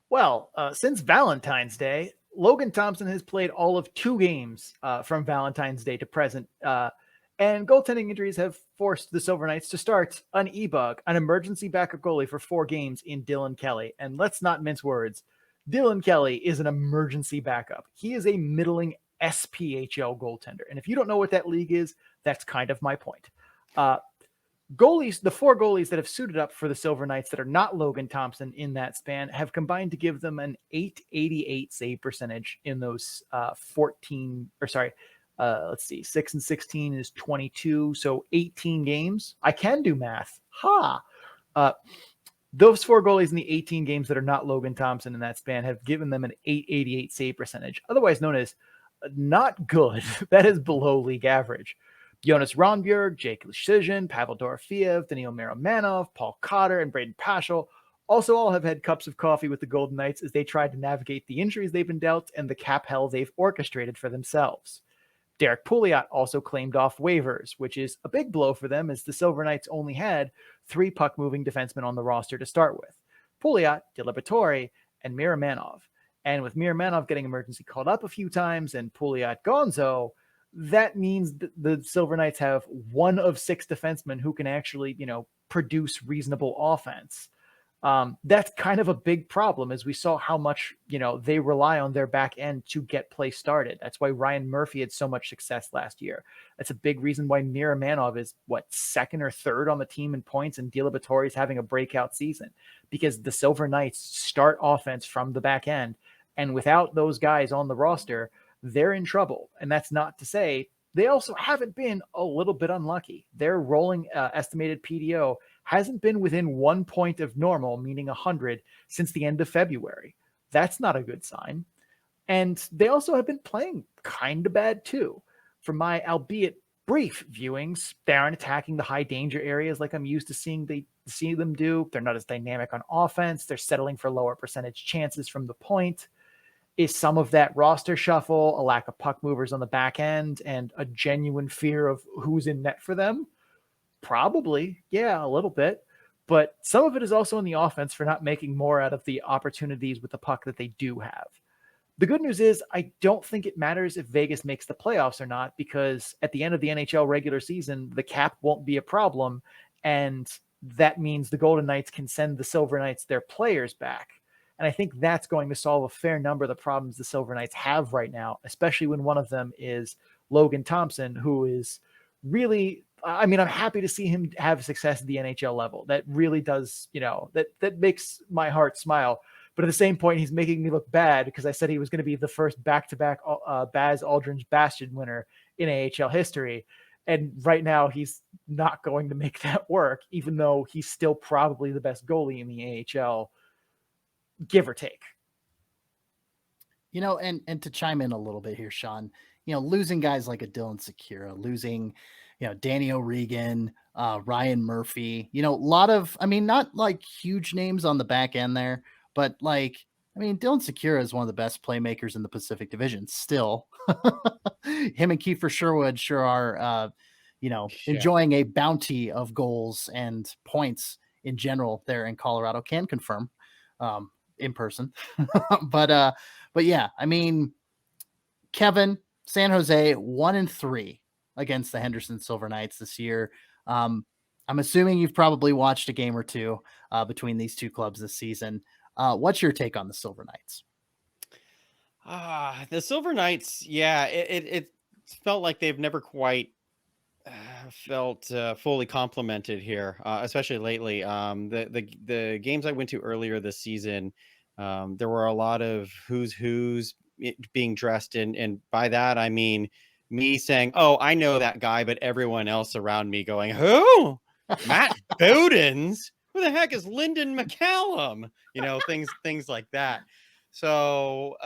Well, since Valentine's Day, Logan Thompson has played all of 2 games from Valentine's Day to present. And goaltending injuries have forced the Silver Knights to start an E-Bug, an emergency backup goalie for 4 games in Dylan Kelly. And let's not mince words. Dylan Kelly is an emergency backup. He is a middling SPHL goaltender. And if you don't know what that league is, that's kind of my point. Goalies, the 4 goalies that have suited up for the Silver Knights that are not Logan Thompson in that span have combined to give them an .888 save percentage in those 6-16 is 22. So 18 games. I can do math. Those 4 goalies in the 18 games that are not Logan Thompson in that span have given them an .888 save percentage, otherwise known as not good. That is below league average. Jonas Ronbjerg, Jake Leschyshyn, Pavel Dorofeev, Daniil Miromanov, Paul Cotter, and Braden Paschal also all have had cups of coffee with the Golden Knights as they tried to navigate the injuries they've been dealt and the cap hell they've orchestrated for themselves. Derek Pugliat also claimed off waivers, which is a big blow for them as the Silver Knights only had 3 puck-moving defensemen on the roster to start with. Pugliat, De La Torre, and Miromanov. And with Miromanov getting emergency called up a few times and Pugliat gonzo, that means the Silver Knights have 1 of 6 defensemen who can actually, produce reasonable offense. That's kind of a big problem as we saw how much, they rely on their back end to get play started. That's why Ryan Murphy had so much success last year. That's a big reason why Miromanov is 2nd or 3rd on the team in points and De La Torre is having a breakout season because the Silver Knights start offense from the back end. And without those guys on the roster, they're in trouble. And that's not to say they also haven't been a little bit unlucky. Their rolling estimated PDO hasn't been within 1 point of normal, meaning 100, since the end of February. That's not a good sign. And they also have been playing kind of bad too. From my albeit brief viewings, they aren't attacking the high danger areas like I'm used to seeing them do. They're not as dynamic on offense. They're settling for lower percentage chances from the point. Is some of that roster shuffle, a lack of puck movers on the back end, and a genuine fear of who's in net for them? Probably. Yeah, a little bit. But some of it is also in the offense for not making more out of the opportunities with the puck that they do have. The good news is I don't think it matters if Vegas makes the playoffs or not, because at the end of the NHL regular season, the cap won't be a problem. And that means the Golden Knights can send the Silver Knights their players back. And I think that's going to solve a fair number of the problems the Silver Knights have right now, especially when one of them is Logan Thompson, who is really, I mean, I'm happy to see him have success at the NHL level. That really does, that makes my heart smile. But at the same point, he's making me look bad because I said he was going to be the first back-to-back Baz Aldrin's Bastion winner in AHL history. And right now, he's not going to make that work, even though he's still probably the best goalie in the AHL, give or take. And to chime in a little bit here, Sean, losing guys like a Dylan Sekura, losing, Danny O'Regan, Ryan Murphy, a lot of, not like huge names on the back end there, but Dylan Sekura is one of the best playmakers in the Pacific Division still. Him and Kiefer Sherwood sure are, enjoying a bounty of goals and points in general there in Colorado. Can confirm in person. But yeah, Kevin, San Jose 1-3 against the Henderson Silver Knights this year. I'm assuming you've probably watched a game or two between these two clubs this season. What's your take on the Silver Knights? The Silver Knights, yeah, it felt like they've never quite felt fully complemented here, especially lately. The games I went to earlier this season, there were a lot of who's being dressed in, and by that I mean me saying, "Oh, I know that guy," but everyone else around me going, "Who? Matt Bodens? Who the heck is Lyndon McCallum?" Things like that. So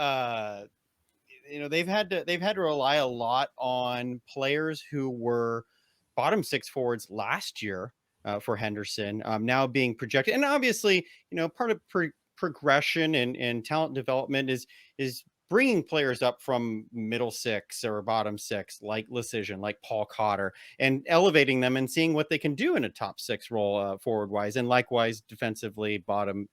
they've had to rely a lot on players who were bottom six forwards last year for Henderson, now being projected. And obviously, part of progression and talent development is bringing players up from middle six or bottom six, like Lecision, like Paul Cotter, and elevating them and seeing what they can do in a top six role forward wise, and likewise defensively bottom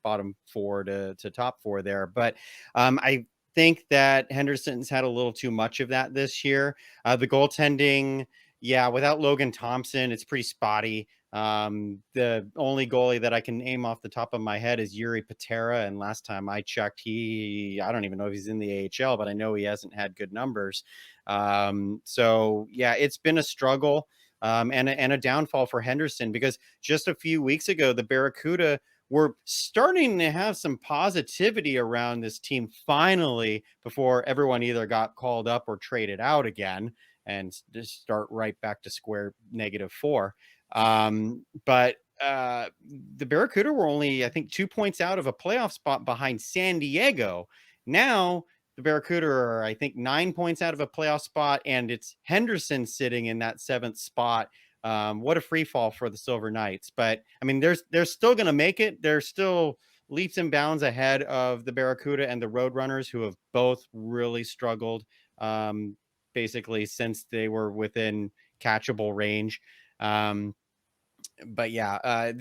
four to top four there. But I think that Henderson's had a little too much of that this year. The goaltending, yeah, without Logan Thompson, it's pretty spotty. The only goalie that I can name off the top of my head is Yuri Patera, and last time I checked, I don't even know if he's in the AHL, but I know he hasn't had good numbers. So yeah, it's been a struggle and a downfall for Henderson, because just a few weeks ago, the Barracuda were starting to have some positivity around this team finally, before everyone either got called up or traded out again and just start right back to square -4. But the Barracuda were only, I think, 2 points out of a playoff spot behind San Diego. Now the Barracuda are, I think, 9 points out of a playoff spot, and it's Henderson sitting in that 7th spot. What a free fall for the Silver Knights. But they're still going to make it. They're still leaps and bounds ahead of the Barracuda and the Roadrunners, who have both really struggled basically since they were within catchable range. But yeah,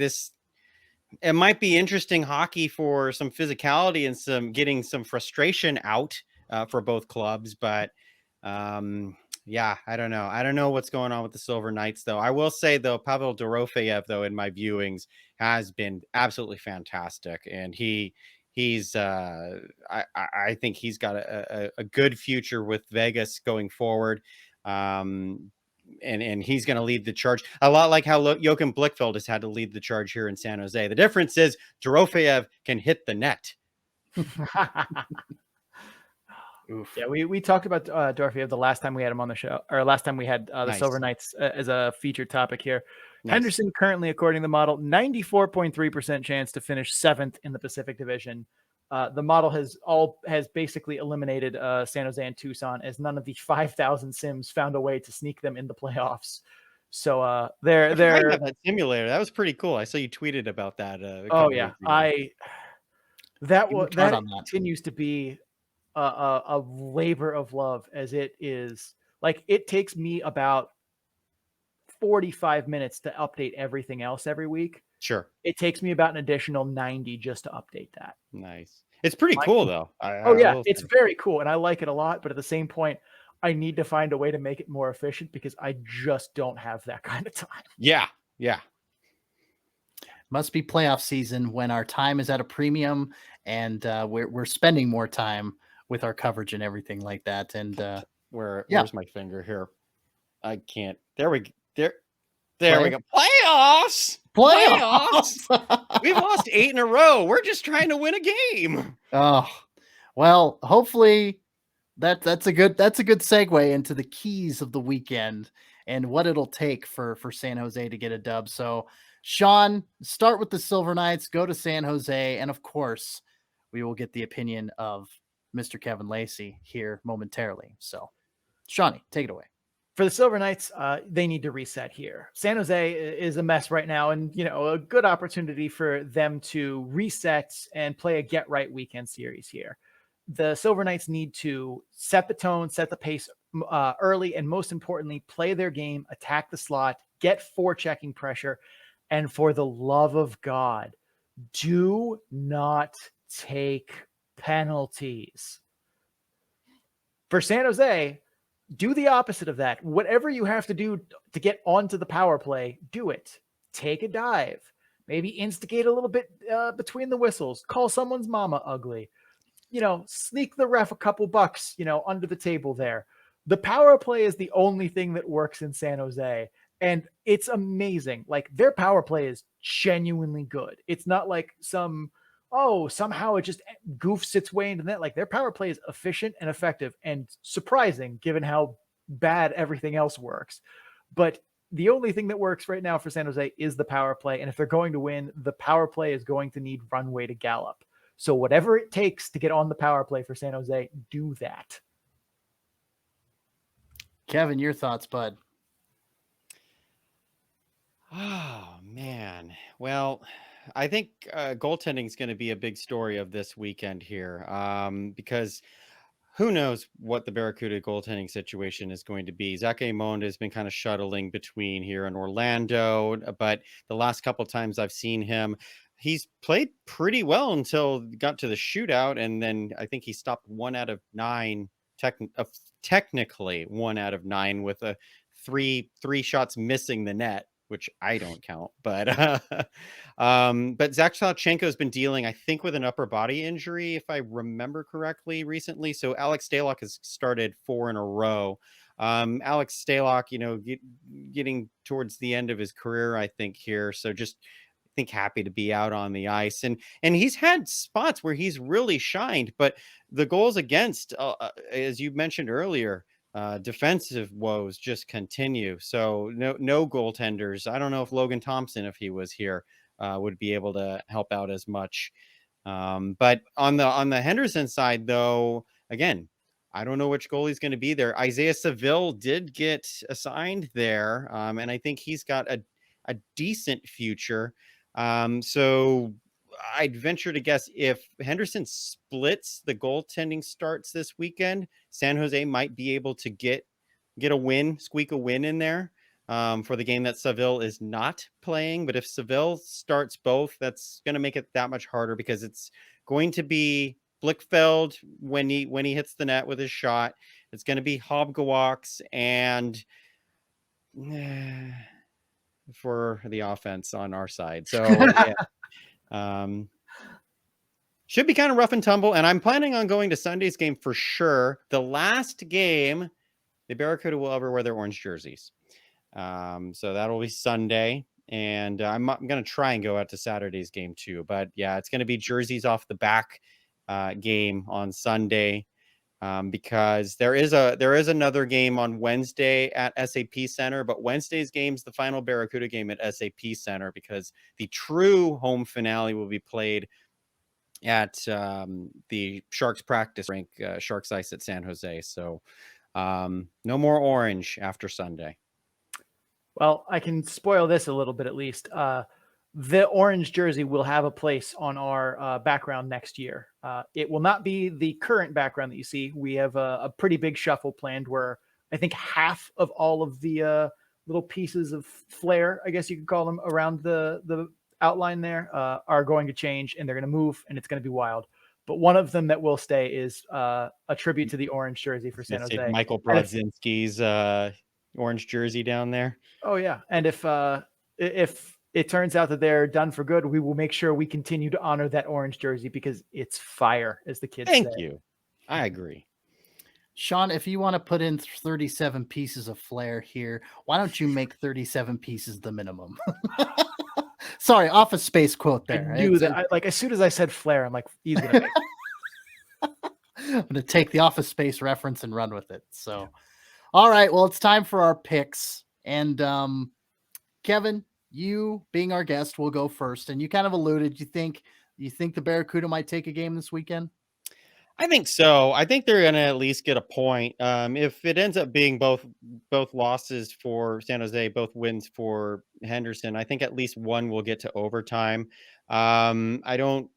it might be interesting hockey for some physicality and some getting some frustration out for both clubs. But yeah, I don't know. I don't know what's going on with the Silver Knights, though. I will say, though, Pavel Dorofeyev, though, in my viewings, has been absolutely fantastic, and he's I think he's got a good future with Vegas going forward. And he's going to lead the charge, a lot like how Joachim Blichfeld has had to lead the charge here in San Jose. The difference is Dorofeyev can hit the net. Oof. Yeah, we talked about Dorofeyev the last time we had him on the show, or last time we had the Nice. Silver Knights as a featured topic here. Nice. Henderson currently, according to the model, 94.3% chance to finish 7th in the Pacific Division. The model has basically eliminated San Jose and Tucson, as none of the 5,000 sims found a way to sneak them in the playoffs. So they're that simulator. That was pretty cool. I saw you tweeted about that. Oh yeah, that continues to be a labor of love, as it is. Like, it takes me about 45 minutes to update everything else every week. Sure. It takes me about an additional 90 just to update that. Nice. It's pretty cool, though. It's very cool, and I like it a lot. But at the same point, I need to find a way to make it more efficient, because I just don't have that kind of time. Yeah. Must be playoff season when our time is at a premium, and we're spending more time with our coverage and everything like that. And where's my finger here? I can't. There There we go. Playoffs. We've lost 8 in a row. We're just trying to win a game. Oh, well, hopefully that's a good segue into the keys of the weekend and what it'll take for San Jose to get a dub. So, Sean, start with the Silver Knights, go to San Jose, and of course, we will get the opinion of Mr. Kevin Lacy here momentarily. So, Shawnee, take it away. For the Silver Knights, they need to reset here. San Jose is a mess right now, and a good opportunity for them to reset and play a get-right weekend series here. The Silver Knights need to set the tone, set the pace early, and most importantly, play their game, attack the slot, get forechecking pressure, and for the love of God, do not take penalties. For San Jose, do the opposite of that. Whatever you have to do to get onto the power play, do it. Take a dive. Maybe instigate a little bit between the whistles. Call someone's mama ugly. Sneak the ref a couple bucks, under the table there. The power play is the only thing that works in San Jose. And it's amazing. Like, their power play is genuinely good. It's not like somehow it just goofs its way into that. Like, their power play is efficient and effective and surprising given how bad everything else works. But the only thing that works right now for San Jose is the power play. And if they're going to win, the power play is going to need runway to gallop. So whatever it takes to get on the power play for San Jose, do that. Kevin, your thoughts, bud? Oh, man. Well, I think goaltending is going to be a big story of this weekend here, because who knows what the Barracuda goaltending situation is going to be. Zach Amonde has been kind of shuttling between here in Orlando, but the last couple of times I've seen him, he's played pretty well until got to the shootout, and then I think he stopped 1 out of 9, technically 1 out of 9 with a three shots missing the net, which I don't count, but Zach Sawchenko has been dealing, I think, with an upper body injury, if I remember correctly, recently. So Alex Stalock has started 4 in a row. Alex Stalock, getting towards the end of his career, I think, here. So just, I think, happy to be out on the ice. And he's had spots where he's really shined, but the goals against, as you mentioned earlier, defensive woes just continue. So no goaltenders. I don't know if Logan Thompson, if he was here, would be able to help out as much. But on the Henderson side, though, again, I don't know which goalie's going to be there. Isaiah Seville did get assigned there, and I think he's got a decent future. So I'd venture to guess if Henderson splits the goaltending starts this weekend, San Jose might be able to get a win, squeak a win in there for the game that Seville is not playing. But if Seville starts both, that's going to make it that much harder, because it's going to be Blichfeld when he hits the net with his shot. It's going to be Hobgawaks and for the offense on our side. So yeah. Should be kind of rough and tumble, and I'm planning on going to Sunday's game for sure. The last game the Barracuda will ever wear their orange jerseys. So that'll be Sunday, and I'm going to try and go out to Saturday's game too. But yeah, it's going to be jerseys off the back game on Sunday, because there is another game on Wednesday at SAP Center, but Wednesday's game's the final Barracuda game at SAP Center, because the true home finale will be played at the Sharks practice rink, Sharks Ice at San Jose. So no more orange after Sunday. Well, I can spoil this a little bit at least. The orange jersey will have a place on our background next year. It will not be the current background that you see. We have a pretty big shuffle planned where I think half of all of the little pieces of flair, I guess you could call them, around the outline there are going to change, and they're going to move, and it's going to be wild. But one of them that will stay is a tribute to the orange jersey for San Jose. Michael Brodzinski's orange jersey down there. Oh yeah, and if it turns out that they're done for good, we will make sure we continue to honor that orange jersey, because it's fire, as the kids say. Thank you. I agree. Sean, if you want to put in 37 pieces of flair here, why don't you make 37 pieces the minimum? Sorry, Office Space quote there. I knew that. Like as soon as I said flair, I'm like, he's gonna make it. I'm going to take the Office Space reference and run with it. So, all right, well, it's time for our picks. And Kevin, you being our guest, will go first. And you kind of alluded, you think the Barracuda might take a game this weekend? I think so. I think they're going to at least get a point. If it ends up being both losses for San Jose, both wins for Henderson, I think at least one will get to overtime. I don't.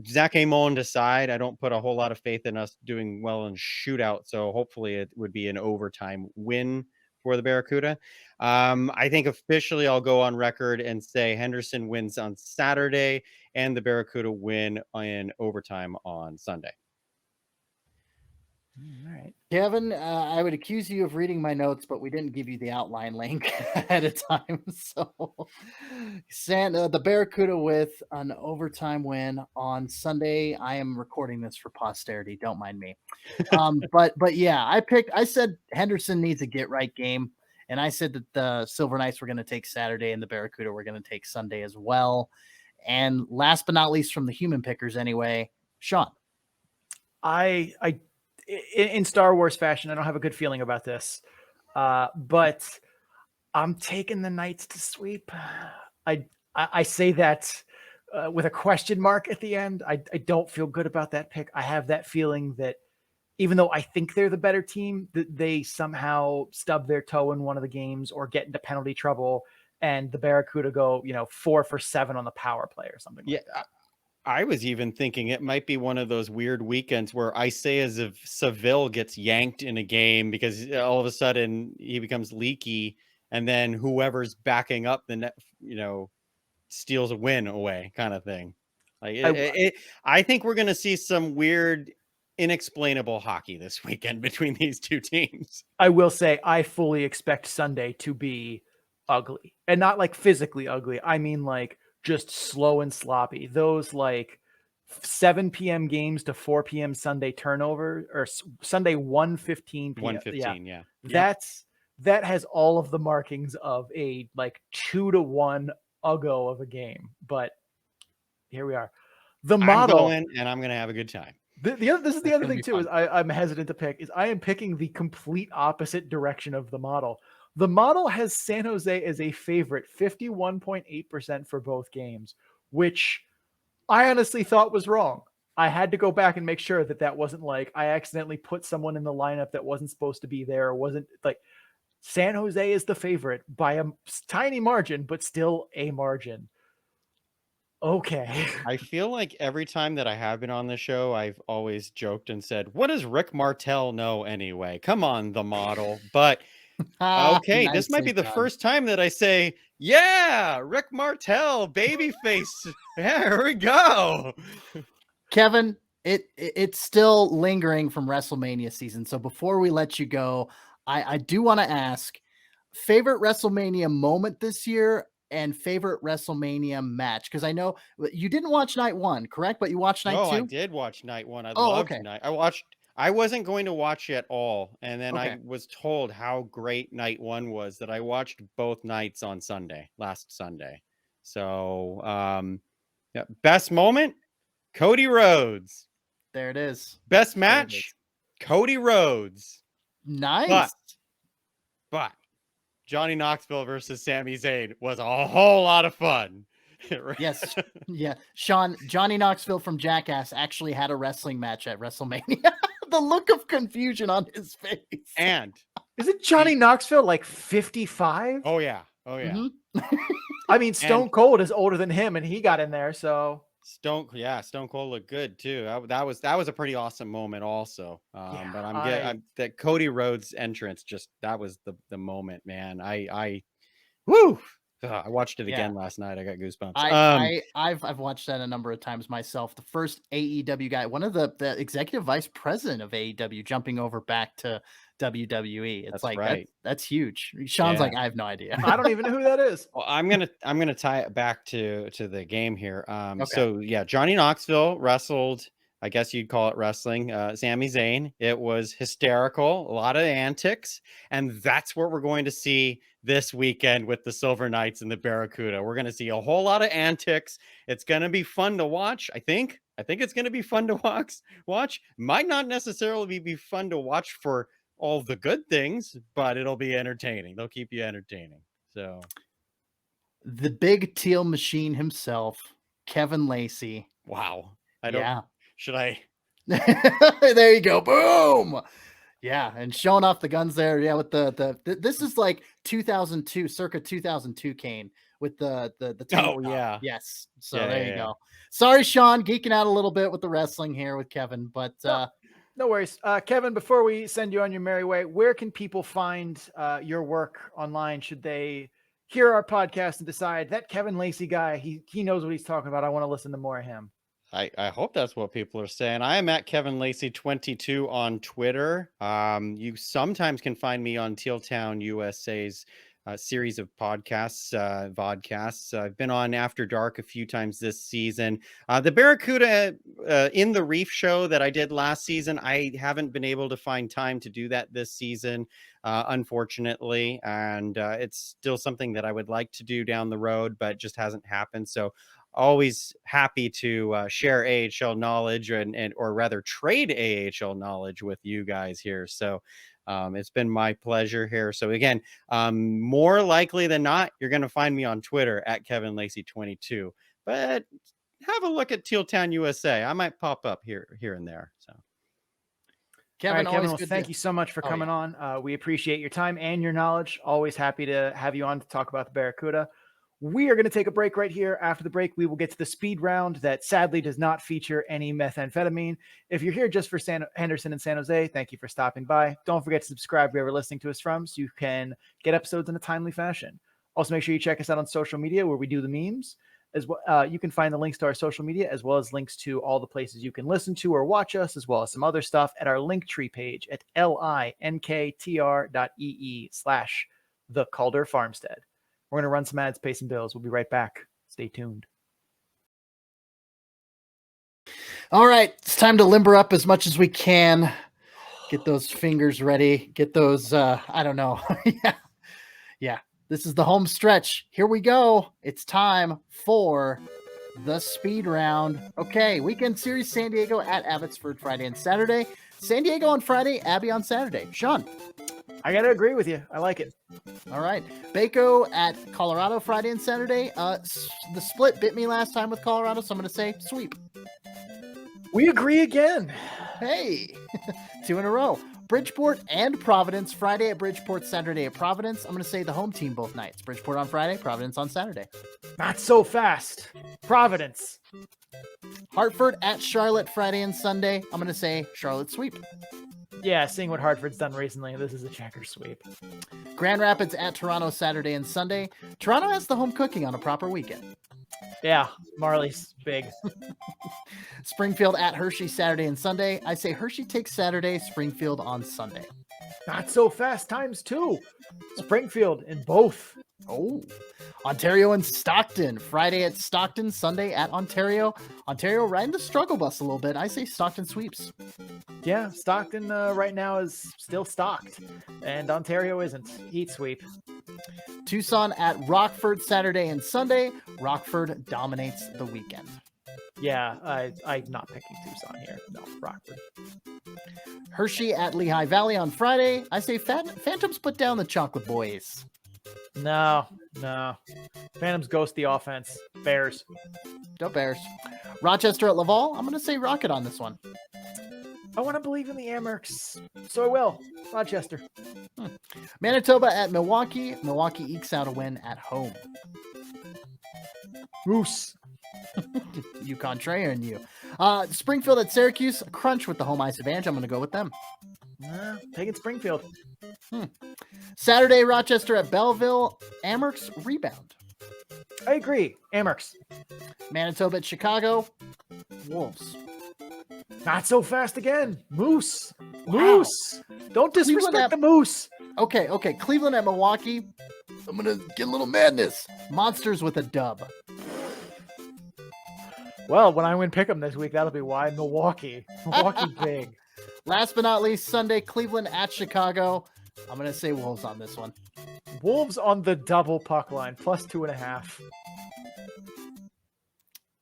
Zach Amon aside, I don't put a whole lot of faith in us doing well in shootout. So hopefully it would be an overtime win for the Barracuda. I think officially I'll go on record and say Henderson wins on Saturday and the Barracuda win in overtime on Sunday. All right, Kevin, I would accuse you of reading my notes, but we didn't give you the outline link ahead of time. So the Barracuda with an overtime win on Sunday. I am recording this for posterity. Don't mind me. But yeah, I said Henderson needs a get right game. And I said that the Silver Knights were going to take Saturday and the Barracuda were going to take Sunday as well. And last but not least from the human pickers anyway, Sean. In Star Wars fashion, I don't have a good feeling about this, but I'm taking the Knights to sweep. I say that with a question mark at the end. I don't feel good about that pick. I have that feeling that even though I think they're the better team, that they somehow stub their toe in one of the games or get into penalty trouble, and the Barracuda go, 4 for 7 on the power play or something. Yeah. Like that. I was even thinking it might be one of those weird weekends where Isaias of Seville gets yanked in a game because all of a sudden he becomes leaky, and then whoever's backing up the net, steals a win away, kind of thing. Like I think we're going to see some weird, inexplainable hockey this weekend between these two teams. I will say I fully expect Sunday to be ugly, and not like physically ugly. I mean like just slow and sloppy. Those like 7 p.m. games to 4 p.m. Sunday turnover, or Sunday 1:15 p.m. 1:15, yeah. That has all of the markings of a like 2-1 uggo of a game. But here we are. The model, I'm going to have a good time. This is the other thing too, is I'm hesitant to pick, is I am picking the complete opposite direction of the model. The model has San Jose as a favorite, 51.8% for both games, which I honestly thought was wrong. I had to go back and make sure that wasn't like I accidentally put someone in the lineup that wasn't supposed to be there, or wasn't like San Jose is the favorite by a tiny margin, but still a margin. Okay. I feel like every time that I have been on the show, I've always joked and said, what does Rick Martel know anyway? Come on, the model. But okay, this might be the first time that I say, yeah, Rick Martel, babyface. Yeah, here we go. Kevin, it's still lingering from Wrestlemania season. So before we let you go, I do want to ask, favorite Wrestlemania moment this year and favorite Wrestlemania match? Because I know you didn't watch night 1, correct? But you watched night 2? I did watch night 1. I loved night. I wasn't going to watch it all. And then I was told how great night 1 was that I watched both nights on last Sunday. So best moment, Cody Rhodes. There it is. Best match, Cody Rhodes. Nice. But Johnny Knoxville versus Sami Zayn was a whole lot of fun. Yes. Yeah. Sean, Johnny Knoxville from Jackass actually had a wrestling match at WrestleMania. The look of confusion on his face. And isn't Johnny Knoxville like 55? Oh yeah. Mm-hmm. I mean, Stone Cold is older than him, and he got in there. So Stone Cold looked good too. That was a pretty awesome moment also. But that Cody Rhodes entrance, that was the moment, man. I watched it again last night. I got goosebumps. I've watched that a number of times myself. The first AEW guy, one of the executive vice president of AEW, jumping over back to WWE. It's that's huge. Sean's like, I have no idea. I don't even know who that is. Well, I'm gonna tie it back to the game here. So yeah, Johnny Knoxville wrestled I guess you'd call it wrestling, Sami Zayn. It was hysterical, a lot of antics, and that's what we're going to see this weekend with the Silver Knights and the Barracuda. We're going to see a whole lot of antics. It's going to be fun to watch, I think. I think it's going to be fun to watch. Might not necessarily be fun to watch for all the good things, but it'll be entertaining. They'll keep you entertaining. So the big Teal machine himself, Kevin Lacy. Wow. Should I? There you go. Boom. Yeah, and showing off the guns there. Yeah, with this is like 2002, circa 2002 Kane with the Oh yeah. Yes. So there you go. Sorry, Sean, geeking out a little bit with the wrestling here with Kevin, but no worries. Kevin, before we send you on your merry way, where can people find your work online? Should they hear our podcast and decide that Kevin Lacy guy, he knows what he's talking about, I want to listen to more of him? I hope that's what people are saying. I am at Kevin Lacy 22 on Twitter. You sometimes can find me on Teal Town USA's series of podcasts, vodcasts. I've been on After Dark a few times this season. The Barracuda in the Reef show that I did last season, I haven't been able to find time to do that this season, unfortunately. And it's still something that I would like to do down the road, but just hasn't happened. So always happy to share AHL knowledge or rather trade AHL knowledge with you guys here. So it's been my pleasure here. So again, more likely than not, you're going to find me on Twitter at Kevin Lacy 22, but have a look at Teal Town USA. I might pop up here and there. So Kevin, well, thank you so much for coming on. We appreciate your time and your knowledge. Always happy to have you on to talk about the Barracuda. We are going to take a break right here. After the break, we will get to the speed round that sadly does not feature any methamphetamine. If you're here just for Henderson and San Jose, thank you for stopping by. Don't forget to subscribe wherever you're listening to us from so you can get episodes in a timely fashion. Also, make sure you check us out on social media where we do the memes. As well, you can find the links to our social media as well as links to all the places you can listen to or watch us, as well as some other stuff at our Linktree page at linktr.ee/the Calder Farmstead. We're going to run some ads, pay some bills. We'll be right back. Stay tuned. All right. It's time to limber up as much as we can. Get those fingers ready. Get those, I don't know. Yeah. This is the home stretch. Here we go. It's time for the speed round. Okay. Weekend series, San Diego at Abbotsford Friday and Saturday. San Diego on Friday, Abby on Saturday. Sean. I got to agree with you. I like it. All right. Baco at Colorado Friday and Saturday. The split bit me last time with Colorado, so I'm going to say sweep. We agree again. Hey, 2 in a row. Bridgeport and Providence Friday at Bridgeport, Saturday at Providence. I'm going to say the home team both nights. Bridgeport on Friday, Providence on Saturday. Not so fast. Providence. Hartford at Charlotte Friday and Sunday. I'm going to say Charlotte sweep. Yeah, seeing what Hartford's done recently, this is a checker sweep. Grand Rapids at Toronto Saturday and Sunday. Toronto has the home cooking on a proper weekend. Yeah, Marley's big. Springfield at Hershey Saturday and Sunday. I say Hershey takes Saturday, Springfield on Sunday. Not so fast times 2. Springfield in both. Oh, Ontario and Stockton. Friday at Stockton, Sunday at Ontario. Ontario riding the struggle bus a little bit. I say Stockton sweeps. Yeah, Stockton right now is still stocked, and Ontario isn't. Heat sweep. Tucson at Rockford Saturday and Sunday. Rockford dominates the weekend. Yeah, I'm not picking Tucson here. No, Rockford. Hershey at Lehigh Valley on Friday. I say Phantoms put down the Chocolate Boys. No. Phantoms ghost the offense. Bears. Go Bears. Rochester at Laval. I'm going to say Rocket on this one. I want to believe in the Amerks, so I will. Rochester. Manitoba at Milwaukee. Milwaukee ekes out a win at home. Moose. You contrary and you. Springfield at Syracuse. Crunch with the home ice advantage. I'm going to go with them. Taking Springfield. Saturday, Rochester at Belleville. Amerks rebound. I agree. Amerks. Manitoba at Chicago. Wolves. Not so fast again. Moose. Wow. Moose. Don't disrespect the Moose. Okay. Cleveland at Milwaukee. I'm going to get a little madness. Monsters with a dub. Well, when I win Pick'em this week, that'll be why. Milwaukee big. Last but not least, Sunday, Cleveland at Chicago. I'm going to say Wolves on this one. Wolves on the double puck line, plus 2.5.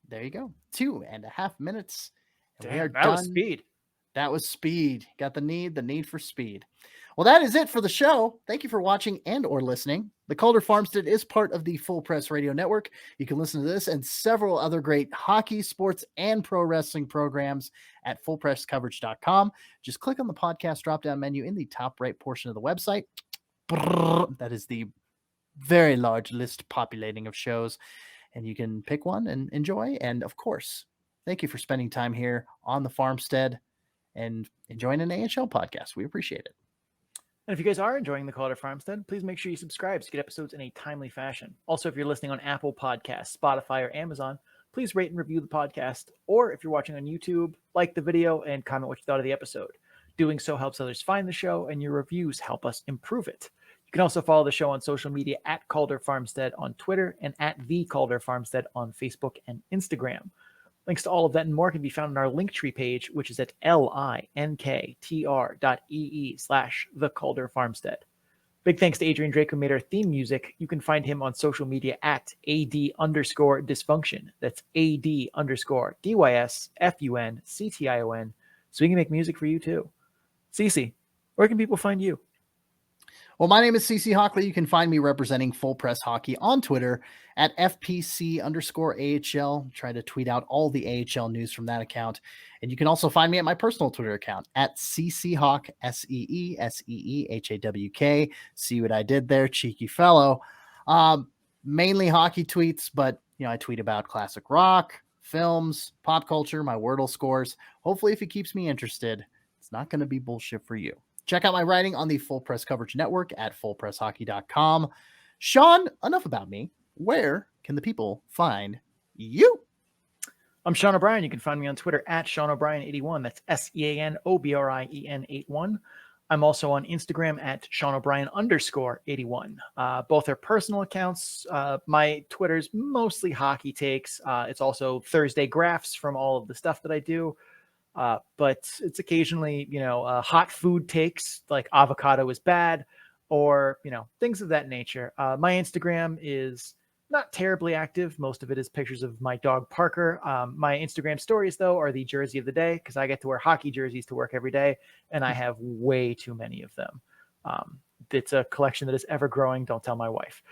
There you go. 2.5 minutes. And we Damn, are that done. was speed. That was speed. Got the need for speed. Well, that is it for the show. Thank you for watching and or listening. The Calder Farmstead is part of the Full Press Radio Network. You can listen to this and several other great hockey, sports, and pro wrestling programs at fullpresscoverage.com. Just click on the podcast drop-down menu in the top right portion of the website. That is the very large list populating of shows, and you can pick one and enjoy. And of course, thank you for spending time here on the Farmstead and enjoying an AHL podcast. We appreciate it. And if you guys are enjoying the Calder Farmstead, please make sure you subscribe to get episodes in a timely fashion. Also, if you're listening on Apple Podcasts, Spotify, or Amazon, please rate and review the podcast. Or if you're watching on YouTube, like the video and comment what you thought of the episode. Doing so helps others find the show, and your reviews help us improve it. You can also follow the show on social media at Calder Farmstead on Twitter and at The Calder Farmstead on Facebook and Instagram. Links to all of that and more can be found on our Linktree page, which is at linktr.ee/The Calder Farmstead. Big thanks to Adrian Drake, who made our theme music. You can find him on social media at AD_dysfunction. That's AD_DYSFUNCTION. So we can make music for you too. Cece, where can people find you? Well, my name is CC Hockley. You can find me representing Full Press Hockey on Twitter at FPC_AHL. Try to tweet out all the AHL news from that account. And you can also find me at my personal Twitter account at CCHawk, SEESEEHAWK. See what I did there, cheeky fellow. Mainly hockey tweets, but I tweet about classic rock, films, pop culture, my Wordle scores. Hopefully, if it keeps me interested, it's not going to be bullshit for you. Check out my writing on the Full Press Coverage Network at fullpresshockey.com. Sean, enough about me. Where can the people find you? I'm Sean O'Brien. You can find me on Twitter at Sean O'Brien81. That's SEANOBRIEN81. I'm also on Instagram at Sean O'Brien_81. Both are personal accounts. My Twitter's mostly hockey takes. It's also Thursday graphs from all of the stuff that I do. But it's occasionally, hot food takes like avocado is bad or, things of that nature. My Instagram is not terribly active. Most of it is pictures of my dog Parker. My Instagram stories, though, are the jersey of the day because I get to wear hockey jerseys to work every day, and I have way too many of them. It's a collection that is ever growing. Don't tell my wife.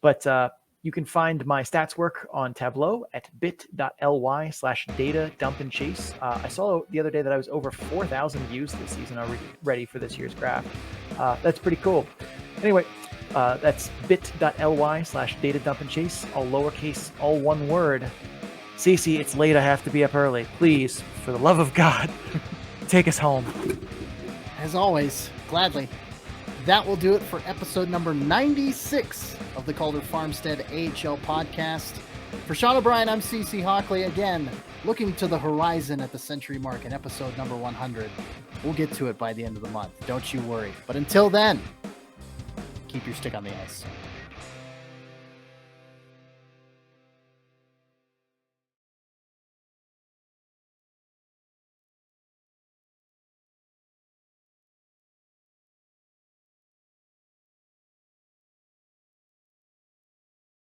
But you can find my stats work on Tableau at bit.ly/data-dump-and-chase. I saw the other day that I was over 4,000 views this season already for this year's graph. That's pretty cool. Anyway, that's bit.ly/data-dump-and-chase, all lowercase, all one word. Cece, it's late. I have to be up early. Please, for the love of God, take us home. As always, gladly. That will do it for episode number 96 of the Calder Farmstead AHL podcast. For Sean O'Brien, I'm CC Hockley. Again, looking to the horizon at the century mark in episode number 100. We'll get to it by the end of the month. Don't you worry. But until then, keep your stick on the ice.